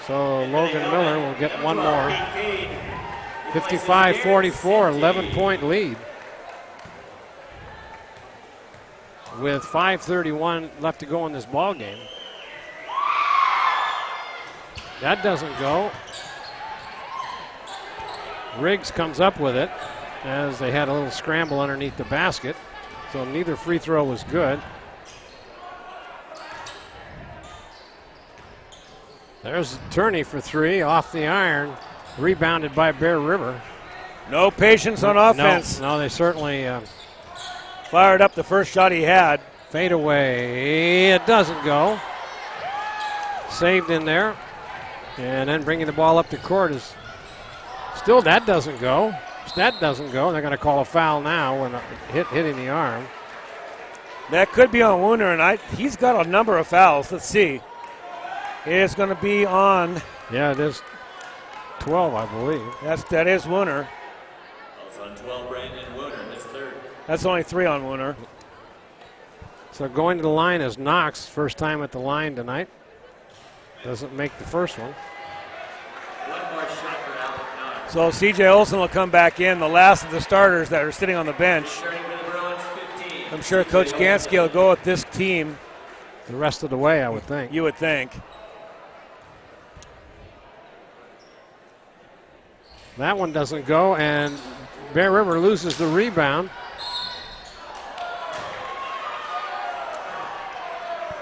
So Logan Miller will get one more. 55-44, 11-point lead. With 5:31 left to go in this ball game. That doesn't go. Riggs comes up with it as they had a little scramble underneath the basket. So neither free throw was good. There's Turney for 3 off the iron. Rebounded by Bear River. No patience on offense. No, they certainly fired up the first shot he had. Fade away. It doesn't go. Saved in there. And then bringing the ball up the court is still, that doesn't go. That doesn't go. They're going to call a foul now when hitting the arm. That could be on Wooner, and he's got a number of fouls. Let's see. It's going to be on. Yeah, it is 12, I believe. That is Wooner. Also on 12, Brandon Wooner, his third. That's only 3 on Wooner. So going to the line is Knox. First time at the line tonight. Doesn't make the first one. One more shot for Alec Knox. So C.J. Olson will come back in, the last of the starters that are sitting on the bench. I'm sure Coach Gansky will go with this team the rest of the way, I would think. You would think. That one doesn't go, and Bear River loses the rebound.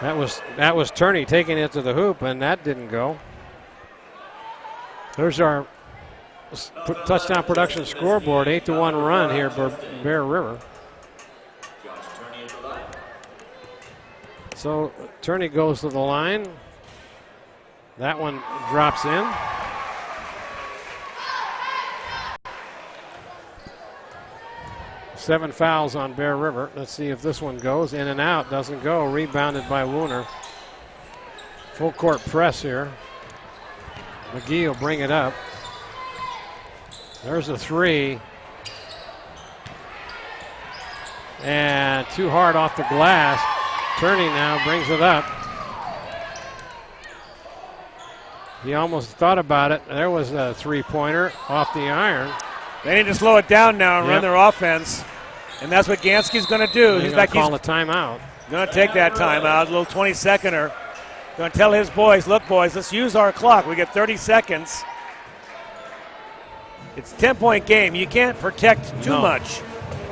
That was Turney taking it to the hoop, and that didn't go. There's our touchdown production scoreboard, 8-1 run here for Bear River. So Turney goes to the line. That one drops in. Seven fouls on Bear River. Let's see if this one goes. In and out. Doesn't go. Rebounded by Wooner. Full court press here. McGee will bring it up. There's a 3. And too hard off the glass. Turney now brings it up. He almost thought about it. There was a 3-pointer off the iron. They need to slow it down now and run their offense. And that's what Gansky's going to do. He's going to call a timeout. Going to take that timeout, a little 20-seconder. Going to tell his boys, look, boys, let's use our clock. We get 30 seconds. It's a 10-point game. You can't protect too much,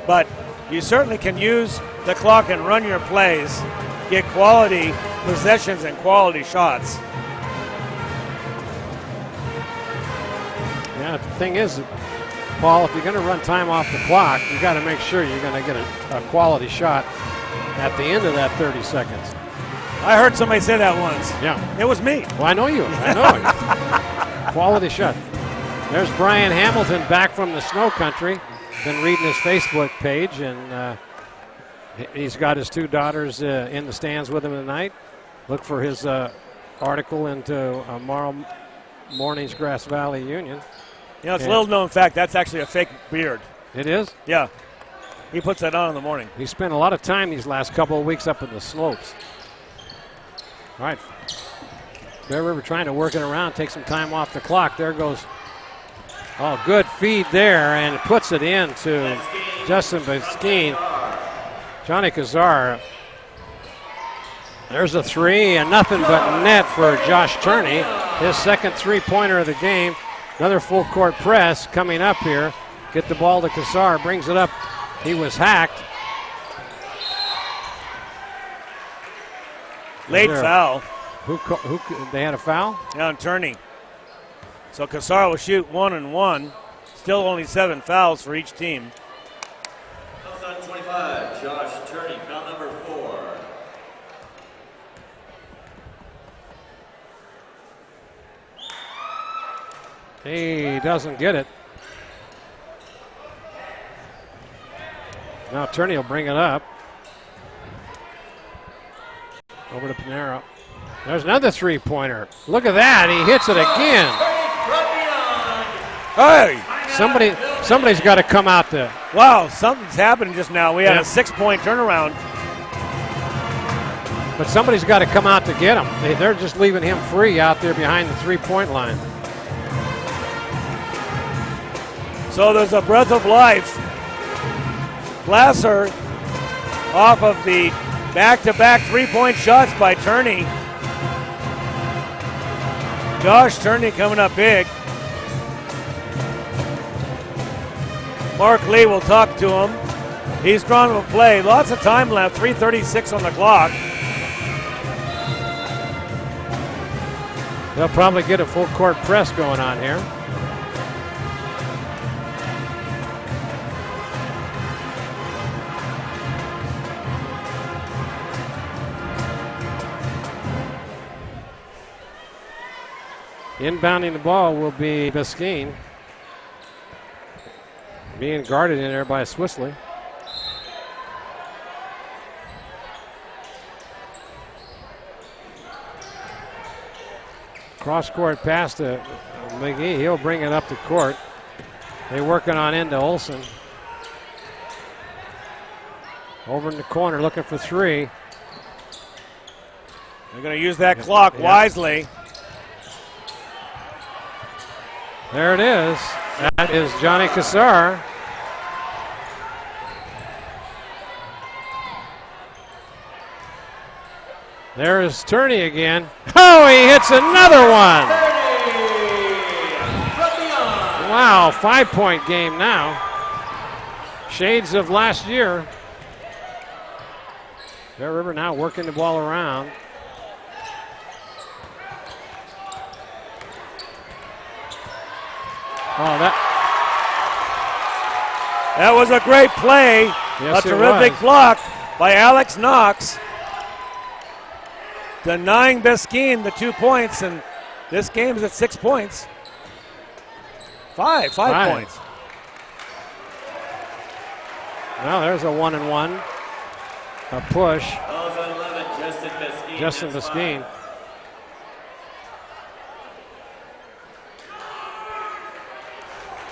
but you certainly can use the clock and run your plays, get quality possessions and quality shots. Yeah, the thing is, Paul, if you're going to run time off the clock, you got to make sure you're going to get a quality shot at the end of that 30 seconds. I heard somebody say that once. Yeah. It was me. Well, I know you. I know. Quality shot. There's Brian Hamilton back from the snow country. been reading his Facebook page, and he's got his 2 daughters in the stands with him tonight. Look for his article into tomorrow morning's Grass Valley Union. You know, it's a little known fact, that's actually a fake beard. It is? Yeah. He puts that on in the morning. He spent a lot of time these last couple of weeks up in the slopes. All right. Bear River trying to work it around, take some time off the clock. There goes, oh, good feed there, and puts it in to Justin Beskeen. Johnny Kazar. There's a 3, and nothing but net for Josh Turney. His second 3-pointer of the game. Another full court press coming up here. Get the ball to Kazar, brings it up. He was hacked. Late foul. Who they had a foul? Yeah, on Turney. So Kazar will shoot 1 and 1. Still only 7 fouls for each team. Outside 25, Josh Turney, foul number 4. He doesn't get it. Now Turney will bring it up. Over to Pinero. There's another 3-pointer. Look at that. He hits it again. Hey! Somebody's got to come out there. Wow, something's happening just now. We had a 6-point turnaround. But somebody's got to come out to get him. They're just leaving him free out there behind the 3-point line. So there's a breath of life. Placer off of the back-to-back 3-point shots by Turney. Josh Turney coming up big. Mark Lee will talk to him. He's drawn to a play. Lots of time left, 3:36 on the clock. They'll probably get a full court press going on here. Inbounding the ball will be Beskeen. Being guarded in there by Swissley. Cross court pass to McGee. He'll bring it up the court. They're working on into Olsen. Over in the corner looking for 3. They're going to use that clock wisely. There it is. That is Johnny Kazar. There is Turney again. Oh, he hits another one. Wow, 5-point game now. Shades of last year. Bear River now working the ball around. Oh, that was a great play. Yes, a terrific block by Alex Knox. Denying Beskeen the 2 points, and this game is at 6 points. Five points. Well, there's a 1-and-1. A push. 11, Justin Beskeen.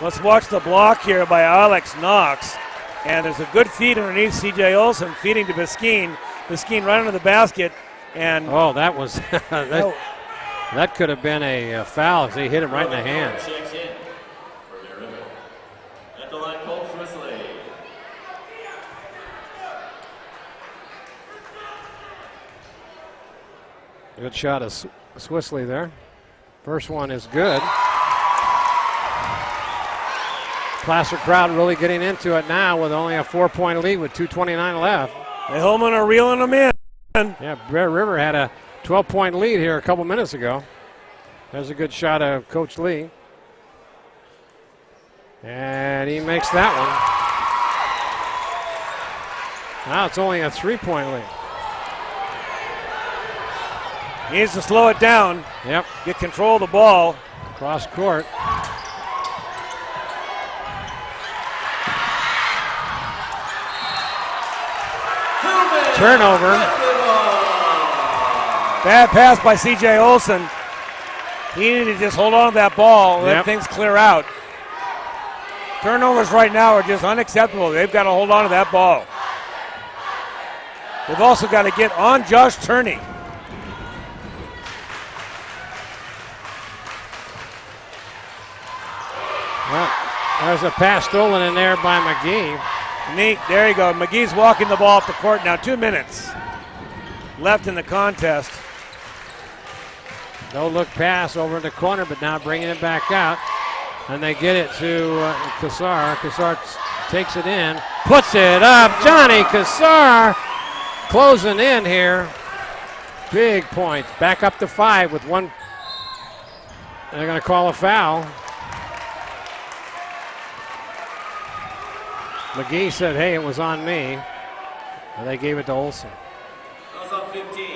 Let's watch the block here by Alex Knox. And there's a good feed underneath C.J. Olsen, feeding to Beskeen. Beskeen right under the basket. And oh, that was that could have been a foul because he hit him right in the hand. At the line, Cole Swissley. Good shot of Swissley there. First one is good. Placer crowd really getting into it now with only a 4-point lead with 2:29 left. The Hillmen are reeling them in. Yeah, Bear River had a 12-point lead here a couple minutes ago. There's a good shot of Coach Lee. And he makes that one. Now it's only a 3-point lead. He needs to slow it down. Yep. Get control of the ball. Cross court. Turnover. Bad pass by C.J. Olson. He needed to just hold on to that ball and let things clear out. Turnovers right now are just unacceptable. They've got to hold on to that ball. They've also got to get on Josh Turney. Well, there's a pass stolen in there by McGee. Neat. There you go. McGee's walking the ball up the court now. 2 minutes left in the contest. No look pass over in the corner, but now bringing it back out. And they get it to Cassar. Cassar takes it in, puts it up. Johnny Cassar closing in here. Big points. Back up to 5 with 1. They're going to call a foul. McGee said, hey, it was on me. And they gave it to Olson. That was on 15.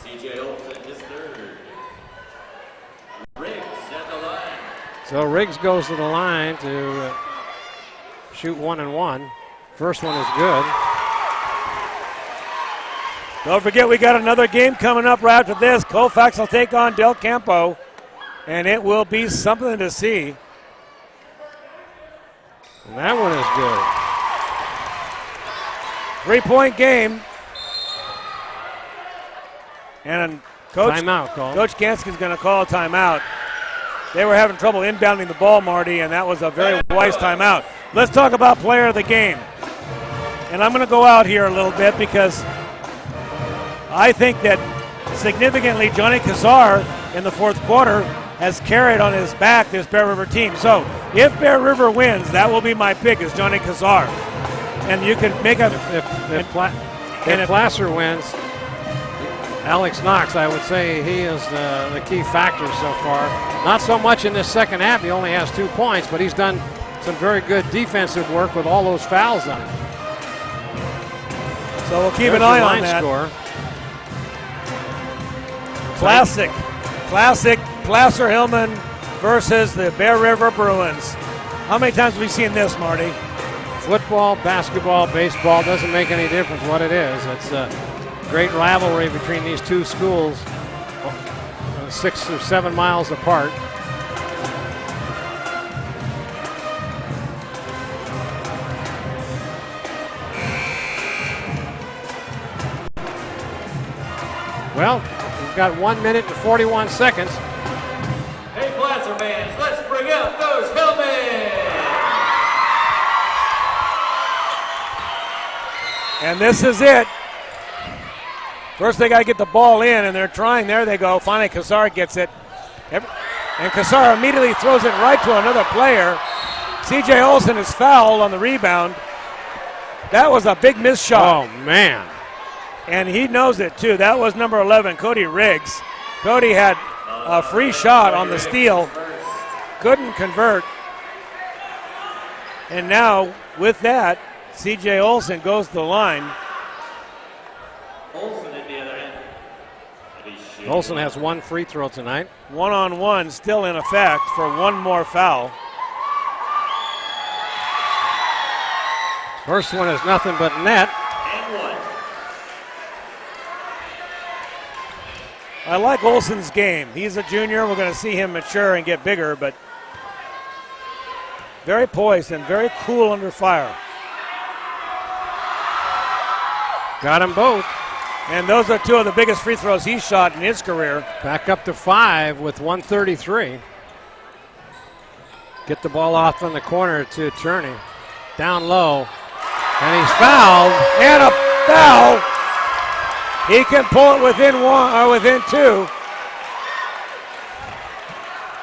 C.J. Olson, his third. Riggs at the line. So Riggs goes to the line to shoot 1 and 1. First one is good. Don't forget, we got another game coming up right after this. Colfax will take on Del Campo, and it will be something to see. And that one is good. 3-point game. And timeout call. Coach Gansky's going to call a timeout. They were having trouble inbounding the ball, Marty, and that was a very wise timeout. Let's talk about player of the game. And I'm going to go out here a little bit because I think that significantly Johnny Cassar in the fourth quarter has carried on his back this Bear River team. So if Bear River wins, that will be my pick, is Johnny Cassar. And you can make a... If Placer wins, Alex Knox, I would say he is the key factor so far. Not so much in this second half. He only has 2 points, but he's done some very good defensive work with all those fouls on him. So we'll keep an eye on that. Score. Classic Placer Hillmen versus the Bear River Bruins. How many times have we seen this, Marty? Football, basketball, baseball, doesn't make any difference what it is. It's a great rivalry between these two schools, 6 or 7 miles apart. Well, we've got 1 minute and 41 seconds. Hey, Placer fans, let's bring out those Hillmen! And this is it. First they got to get the ball in, and they're trying. There they go. Finally, Cassar gets it. And Cassar immediately throws it right to another player. C.J. Olson is fouled on the rebound. That was a big miss shot. Oh, man. And he knows it, too. That was number 11, Cody Riggs. Cody had a free shot on the steal. Couldn't convert. And now, with that, C.J. Olson goes to the line. Olson at the other end. Olson has 1 free throw tonight. 1-on-1 still in effect for 1 more foul. First one is nothing but net. And 1. I like Olson's game. He's a junior. We're going to see him mature and get bigger, but very poised and very cool under fire. Got them both. And those are 2 of the biggest free throws he's shot in his career. Back up to 5 with 1:33. Get the ball off in the corner to Turney. Down low. And he's fouled. And a foul. He can pull it within 1 or within 2.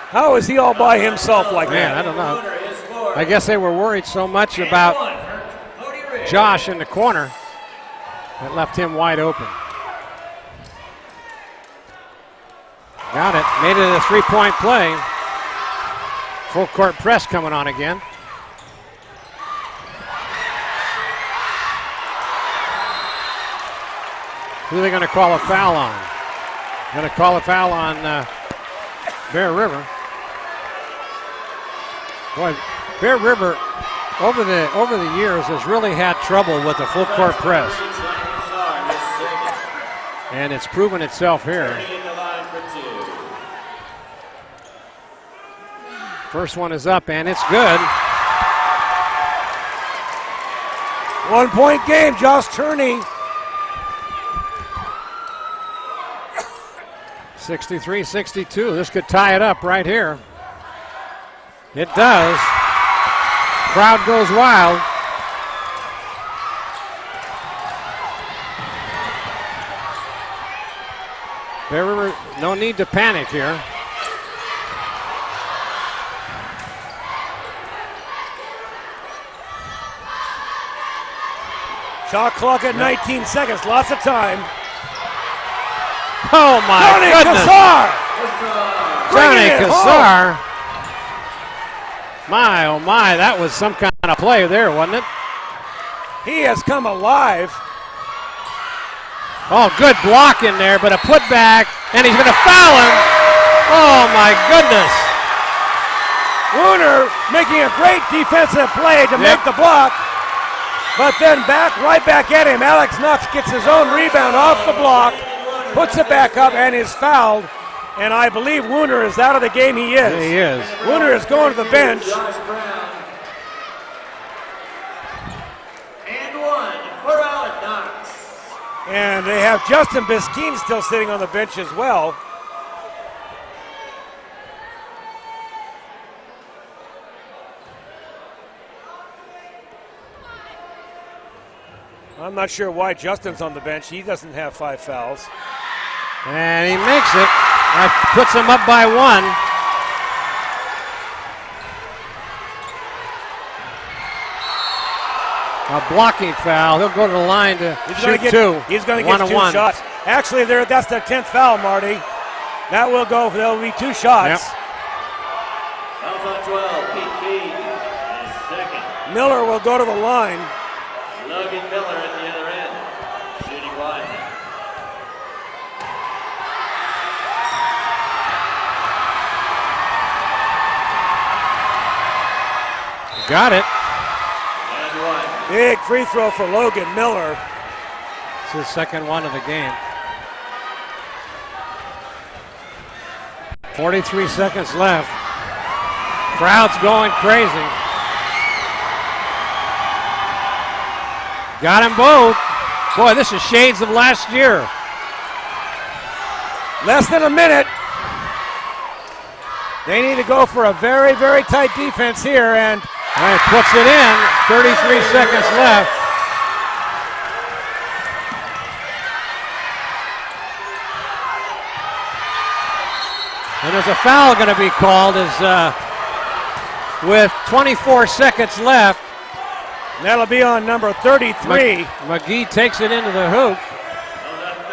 How is he all by himself like Man, that? I don't know. I guess they were worried so much about Josh in the corner that left him wide open. Got it. Made it a 3-point play. Full court press coming on again. Who are they going to call a foul on? Going to call a foul on Bear River. Boy, Bear River over the years has really had trouble with the full court press. And it's proven itself here. Turning in the line for 2. First one is up, and it's good. 1 point game, Josh Turney. 63-62. This could tie it up right here. It does. Crowd goes wild. Bear River, no need to panic here. Shot clock at 19 seconds, lots of time. Oh my goodness. Johnny Cassar. My, oh my, that was some kind of play there, wasn't it? He has come alive. Oh, good block in there, but a putback, and he's going to foul him. Oh my goodness. Wooner making a great defensive play to make the block, but then right back at him. Alex Knox gets his own rebound off the block, puts it back up, and is fouled. And I believe Wooner is out of the game. He is. He is. Wooner is going to the bench. And 1 for Alex Knox. And they have Justin Biskeen still sitting on the bench as well. I'm not sure why Justin's on the bench. He doesn't have 5 fouls. And he makes it. That puts him up by 1. A blocking foul. He'll go to the line to shoot 2. He's going to get 2 shots. Actually, that's their 10th foul, Marty. That will go. There will be 2 shots. Fouls on 12. Pete Key, his second. Miller will go to the line. Logan Miller at the other end, shooting wide. Got it. And 1. Big free throw for Logan Miller. It's his second one of the game. 43 seconds left. Crowd's going crazy. Got them both. Boy, this is shades of last year. Less than a minute. They need to go for a very, very tight defense here, and puts it in. 33 seconds left. And there's a foul going to be called with 24 seconds left. That'll be on number 33. McGee takes it into the hoop.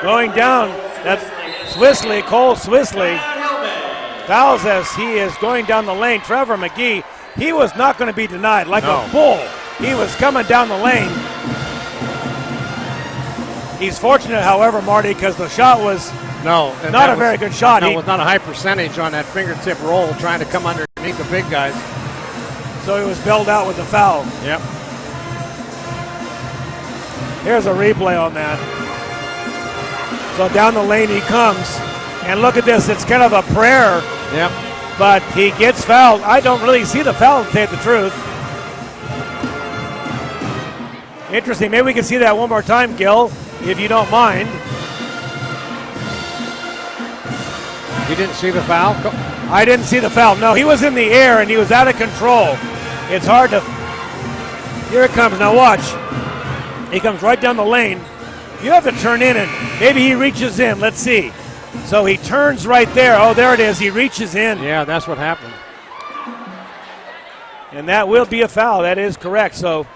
Going down, that's Swissley, Cole Swissley. Fouls as he is going down the lane. Trevor McGee, he was not going to be denied like a bull. He was coming down the lane. He's fortunate, however, Marty, because the shot was not a very good shot. No, it was not a high percentage on that fingertip roll trying to come underneath the big guys. So he was bailed out with the foul. Yep. Here's a replay on that. So down the lane he comes. And look at this, it's kind of a prayer. Yep. But he gets fouled. I don't really see the foul, to tell you the truth. Interesting. Maybe we can see that one more time, Gil, if you don't mind. You didn't see the foul? I didn't see the foul. No, he was in the air and he was out of control. It's hard to... Here it comes. Now watch. He comes right down the lane. You have to turn in and maybe he reaches in. Let's see. So he turns right there. Oh, there it is. He reaches in. Yeah, that's what happened. And that will be a foul. That is correct. So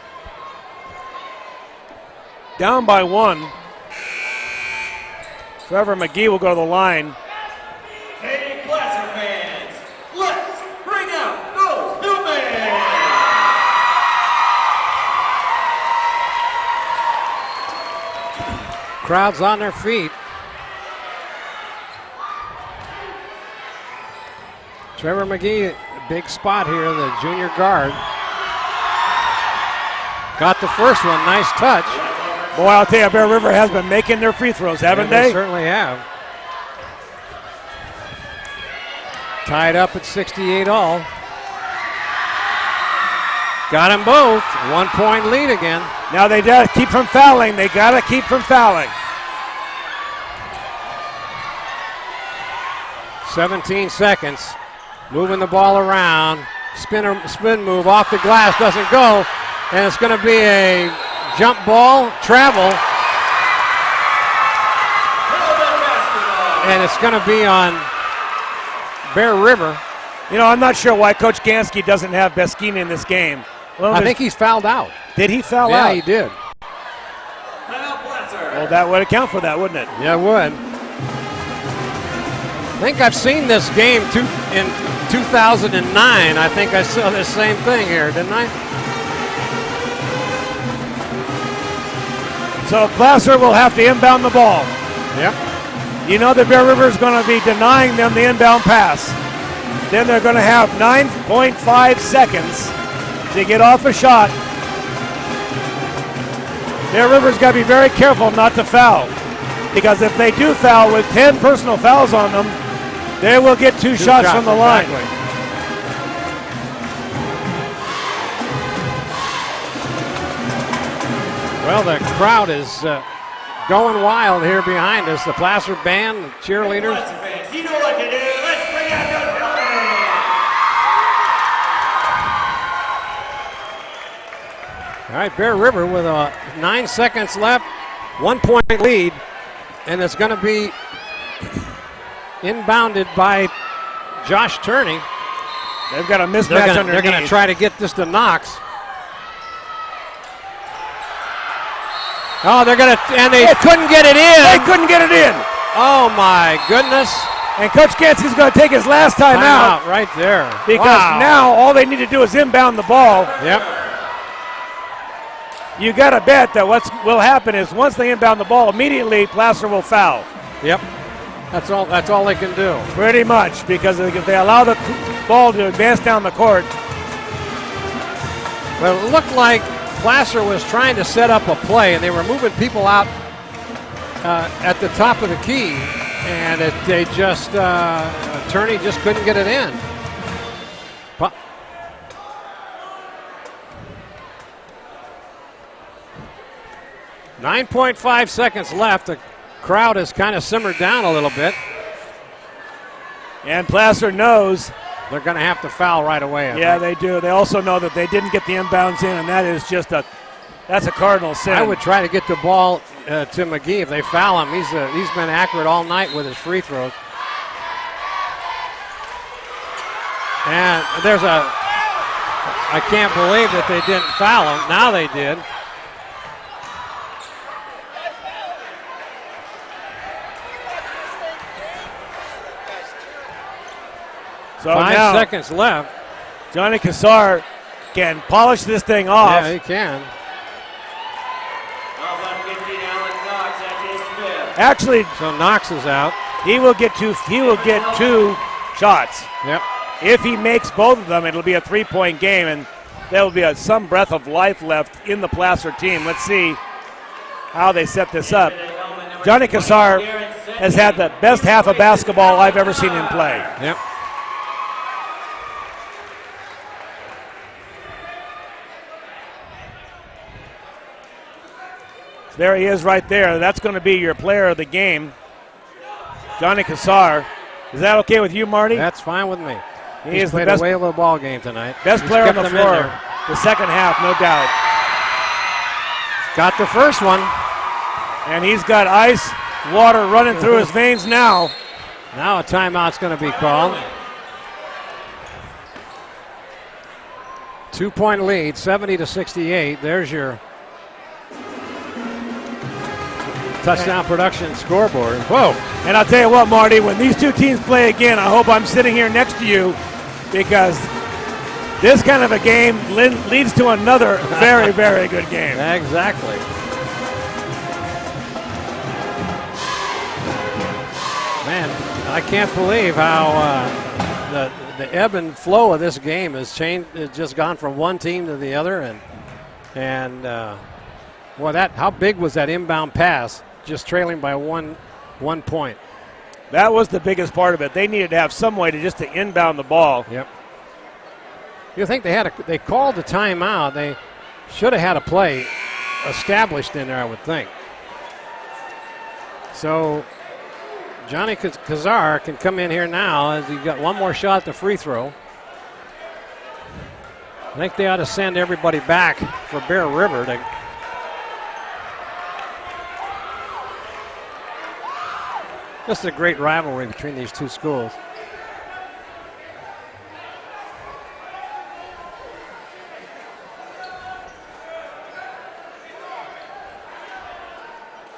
down by 1. Trevor McGee will go to the line. Hey, Placer fans, let's bring out those Hillmen! Crowd's on their feet. Trevor McGee, big spot here, the junior guard. Got the first one, nice touch. Boy, I'll tell you, Bear River has been making their free throws, haven't Yeah, they? They certainly have. Tied up at 68 all. Got them both. 1 point lead again. Now they got to keep from fouling. They got to keep from fouling. 17 seconds. Moving the ball around. Spin move off the glass. Doesn't go. And it's going to be a jump ball. Travel. And it's going to be on Bear River. You know, I'm not sure why Coach Gansky doesn't have Beskina in this game. Well, I think he's fouled out. Did he foul out? Yeah, he did. Well, that would account for that, wouldn't it? Yeah, it would. I think I've seen this game in 2009. I think I saw the same thing here, didn't I? So Placer will have to inbound the ball. Yep. You know the Bear River is going to be denying them the inbound pass. Then they're going to have 9.5 seconds to get off a shot. Bear River's got to be very careful not to foul, because if they do foul with 10 personal fouls on them, they will get two shots from the line. Exactly. Well, the crowd is going wild here behind us. The Placer band, the cheerleaders. You know what to do. Let's bring out those Hillmen. All right, Bear River with 9 seconds left, 1 point lead, and it's going to be inbounded by Josh Turney. They've got a mismatch underneath. They're going to try to get this to Knox. Oh, they're going to, and they couldn't get it in. They couldn't get it in. Oh, my goodness. And Coach Gansky's going to take his last time out. Right there. Because now all they need to do is inbound the ball. Yep. You got to bet that what will happen is once they inbound the ball, immediately Placer will foul. Yep. That's all they can do. Pretty much, because if they allow the ball to advance down the court. Well, it looked like Placer was trying to set up a play, and they were moving people out at the top of the key, and Turney just couldn't get it in. 9.5 seconds left. The crowd has kind of simmered down a little bit. And Placer knows they're going to have to foul right away. Yeah, they do. They also know that they didn't get the inbounds in, and that is that's a cardinal sin. I would try to get the ball to McGee if they foul him. He's been accurate all night with his free throws. And I can't believe that they didn't foul him. Now they did. So 5 seconds left. Johnny Cassar can polish this thing off. Yeah, he can. Actually, so Knox is out. He will get two shots. Yep. If he makes both of them, it'll be a 3-point game, and there will be some breath of life left in the Placer team. Let's see how they set this up. Johnny Cassar has had the best half of basketball I've ever seen him play. Yep. There he is right there. That's going to be your player of the game, Johnny Cassar. Is that okay with you, Marty? That's fine with me. He's played a whale of a ball game tonight. Best player on the floor, the second half, no doubt. Got the first one. And he's got ice water running through his veins now. Now a timeout's going to be called. 2-point lead, 70-68. There's your touchdown production scoreboard. Whoa. And I'll tell you what, Marty, when these two teams play again, I hope I'm sitting here next to you, because this kind of a game leads to another very, very good game. Exactly. Man, I can't believe how the ebb and flow of this game has changed. It's just gone from one team to the other, and Boy, how big was that inbound pass? Just trailing by one point. That was the biggest part of it. They needed to have some way to inbound the ball. Yep. You think they called the timeout? They should have had a play established in there, I would think. So Johnny Kazar can come in here now as he got one more shot at the free throw. I think they ought to send everybody back for Bear River to. This is a great rivalry between these two schools.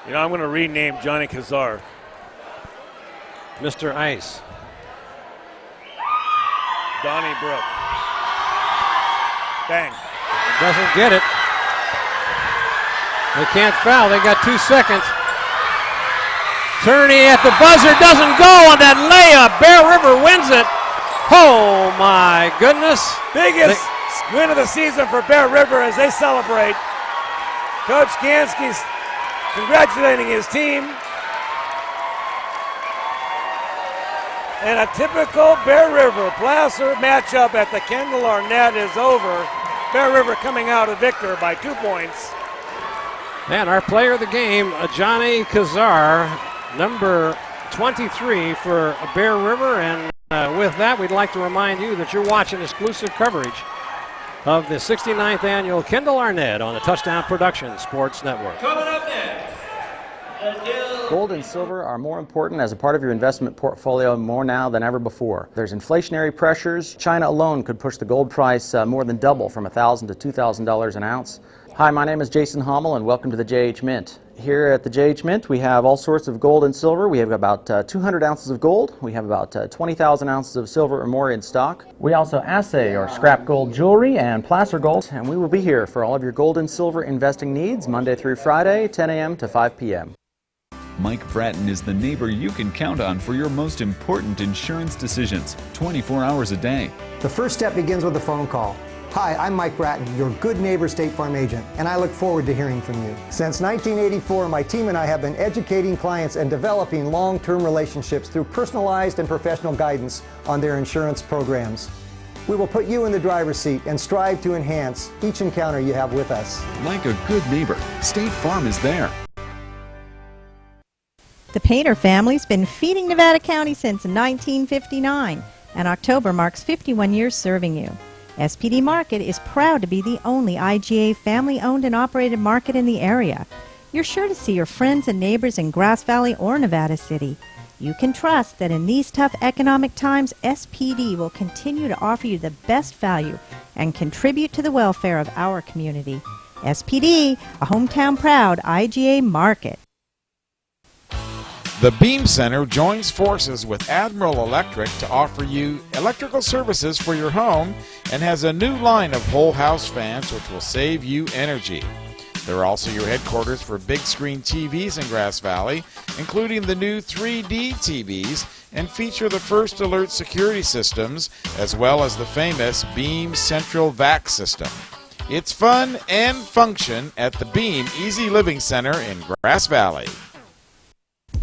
You know, I'm going to rename Johnny Kazar Mr. Ice. Donnie Brook. Bang. Doesn't get it. They can't foul. They got 2 seconds. Turney at the buzzer, doesn't go on that layup. Bear River wins it. Oh my goodness. Biggest win of the season for Bear River as they celebrate. Coach Gansky's congratulating his team. And a typical Bear River Placer matchup at the Kendall Arnett is over. Bear River coming out a victor by 2 points. And our player of the game, Johnny Kazar, number 23 for Bear River. And with that, we'd like to remind you that you're watching exclusive coverage of the 69th annual Kendall Arnett on the Touchdown Production Sports Network. Coming up next, Gold and silver are more important as a part of your investment portfolio more now than ever before. There's inflationary pressures. China alone could push the gold price more than double from $1,000 to $2,000 an ounce. Hi, my name is Jason Hommel and welcome to the JH Mint. Here at the JH Mint we have all sorts of gold and silver. We have about 200 ounces of gold. We have about 20,000 ounces of silver or more in stock. We also assay or scrap gold jewelry and placer gold, and we will be here for all of your gold and silver investing needs Monday through Friday, 10 a.m. to 5 p.m. Mike Bratton is the neighbor you can count on for your most important insurance decisions, 24 hours a day. The first step begins with a phone call. Hi, I'm Mike Bratton, your good neighbor State Farm agent, and I look forward to hearing from you. Since 1984, my team and I have been educating clients and developing long-term relationships through personalized and professional guidance on their insurance programs. We will put you in the driver's seat and strive to enhance each encounter you have with us. Like a good neighbor, State Farm is there. The Painter family's been feeding Nevada County since 1959, and October marks 51 years serving you. SPD Market is proud to be the only IGA family-owned and operated market in the area. You're sure to see your friends and neighbors in Grass Valley or Nevada City. You can trust that in these tough economic times, SPD will continue to offer you the best value and contribute to the welfare of our community. SPD, a hometown proud IGA market. The Beam Center joins forces with Admiral Electric to offer you electrical services for your home and has a new line of whole house fans which will save you energy. They're also your headquarters for big screen TVs in Grass Valley, including the new 3D TVs, and feature the first alert security systems as well as the famous Beam Central Vac system. It's fun and function at the Beam Easy Living Center in Grass Valley.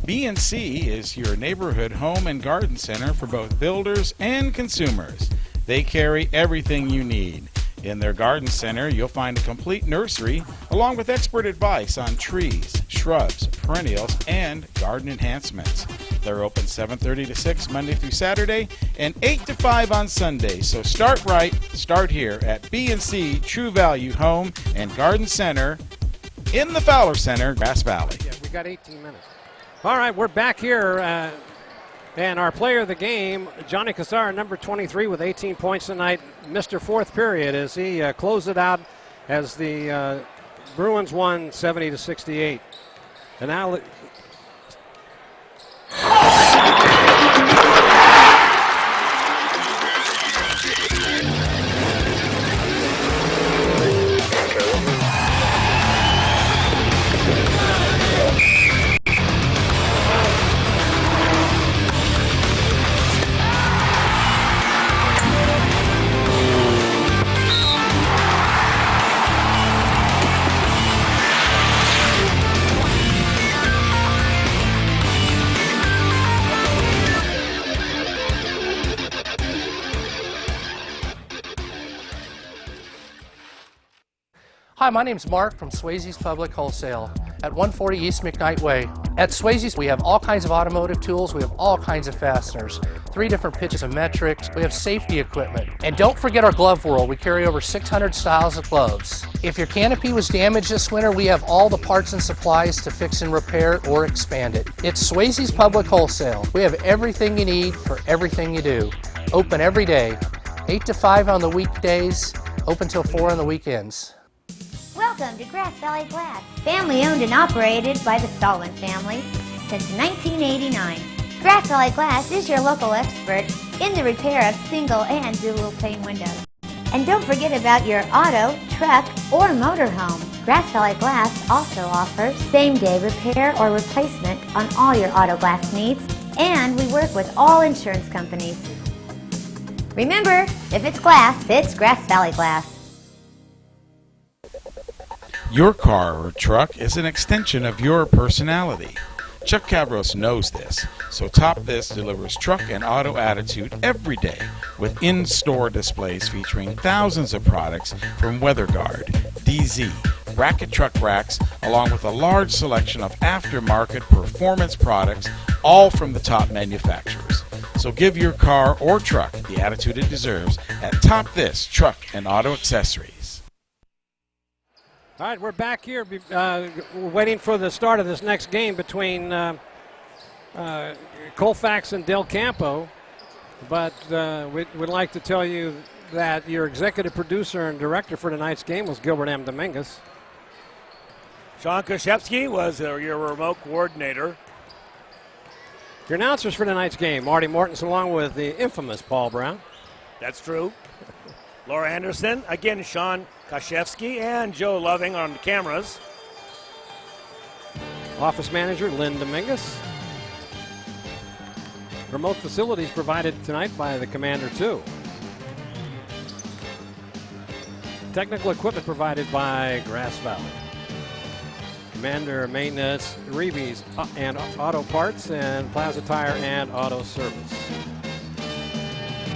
B&C is your neighborhood home and garden center for both builders and consumers. They carry everything you need. In their garden center, you'll find a complete nursery along with expert advice on trees, shrubs, perennials, and garden enhancements. They're open 7:30 to 6 Monday through Saturday and 8 to 5 on Sunday. So start right, start here at B&C True Value Home and Garden Center in the Fowler Center, Grass Valley. Yeah, we got 18 minutes. All right, we're back here, and our player of the game, Johnny Kazar, number 23 with 18 points tonight, Mr. Fourth Period, as he closed it out as the Bruins won 70-68. And now Hi, my name's Mark from Swayze's Public Wholesale at 140 East McKnight Way. At Swayze's, we have all kinds of automotive tools. We have all kinds of fasteners, 3 different pitches of metrics. We have safety equipment. And don't forget our glove world. We carry over 600 styles of gloves. If your canopy was damaged this winter, we have all the parts and supplies to fix and repair it or expand it. It's Swayze's Public Wholesale. We have everything you need for everything you do. Open every day, 8 to 5 on the weekdays, open till 4 on the weekends. Welcome to Grass Valley Glass, family owned and operated by the Stallman family since 1989. Grass Valley Glass is your local expert in the repair of single and dual pane windows. And don't forget about your auto, truck, or motorhome. Grass Valley Glass also offers same-day repair or replacement on all your auto glass needs, and we work with all insurance companies. Remember, if it's glass, it's Grass Valley Glass. Your car or truck is an extension of your personality. Chuck Cabros knows this, so Top This delivers truck and auto attitude every day with in-store displays featuring thousands of products from WeatherGuard, DZ, bracket truck racks, along with a large selection of aftermarket performance products, all from the top manufacturers. So give your car or truck the attitude it deserves at Top This Truck and Auto Accessories. All right, we're back here. We're waiting for the start of this next game between Colfax and Del Campo. But we'd like to tell you that your executive producer and director for tonight's game was Gilbert M. Dominguez. Sean Koshevsky was your remote coordinator. Your announcers for tonight's game, Marty Mortensen along with the infamous Paul Brown. That's true. Laura Anderson, again, Sean Koshevsky and Joe Loving on the cameras. Office manager Lynn Dominguez. Remote facilities provided tonight by the Commander 2. Technical equipment provided by Grass Valley. Commander Maintenance, Reeves and Auto Parts, and Plaza Tire and Auto Service.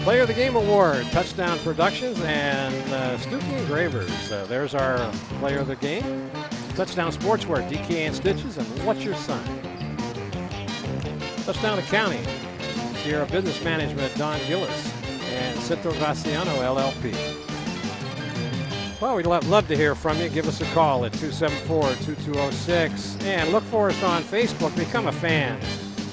Player of the Game Award, Touchdown Productions and Stuckey Engravers. There's our Player of the Game. Touchdown Sportswear, DK and Stitches, and What's Your Sign? Touchdown Accounting, Sierra Business Management, Don Gillis, and Citro Graciano, LLP. Well, we'd love to hear from you. Give us a call at 274-2206. And look for us on Facebook. Become a fan.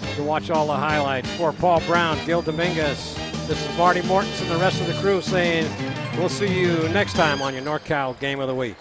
You can watch all the highlights. For Paul Brown, Gil Dominguez, this is Marty Mortensen and the rest of the crew saying we'll see you next time on your NorCal Game of the Week.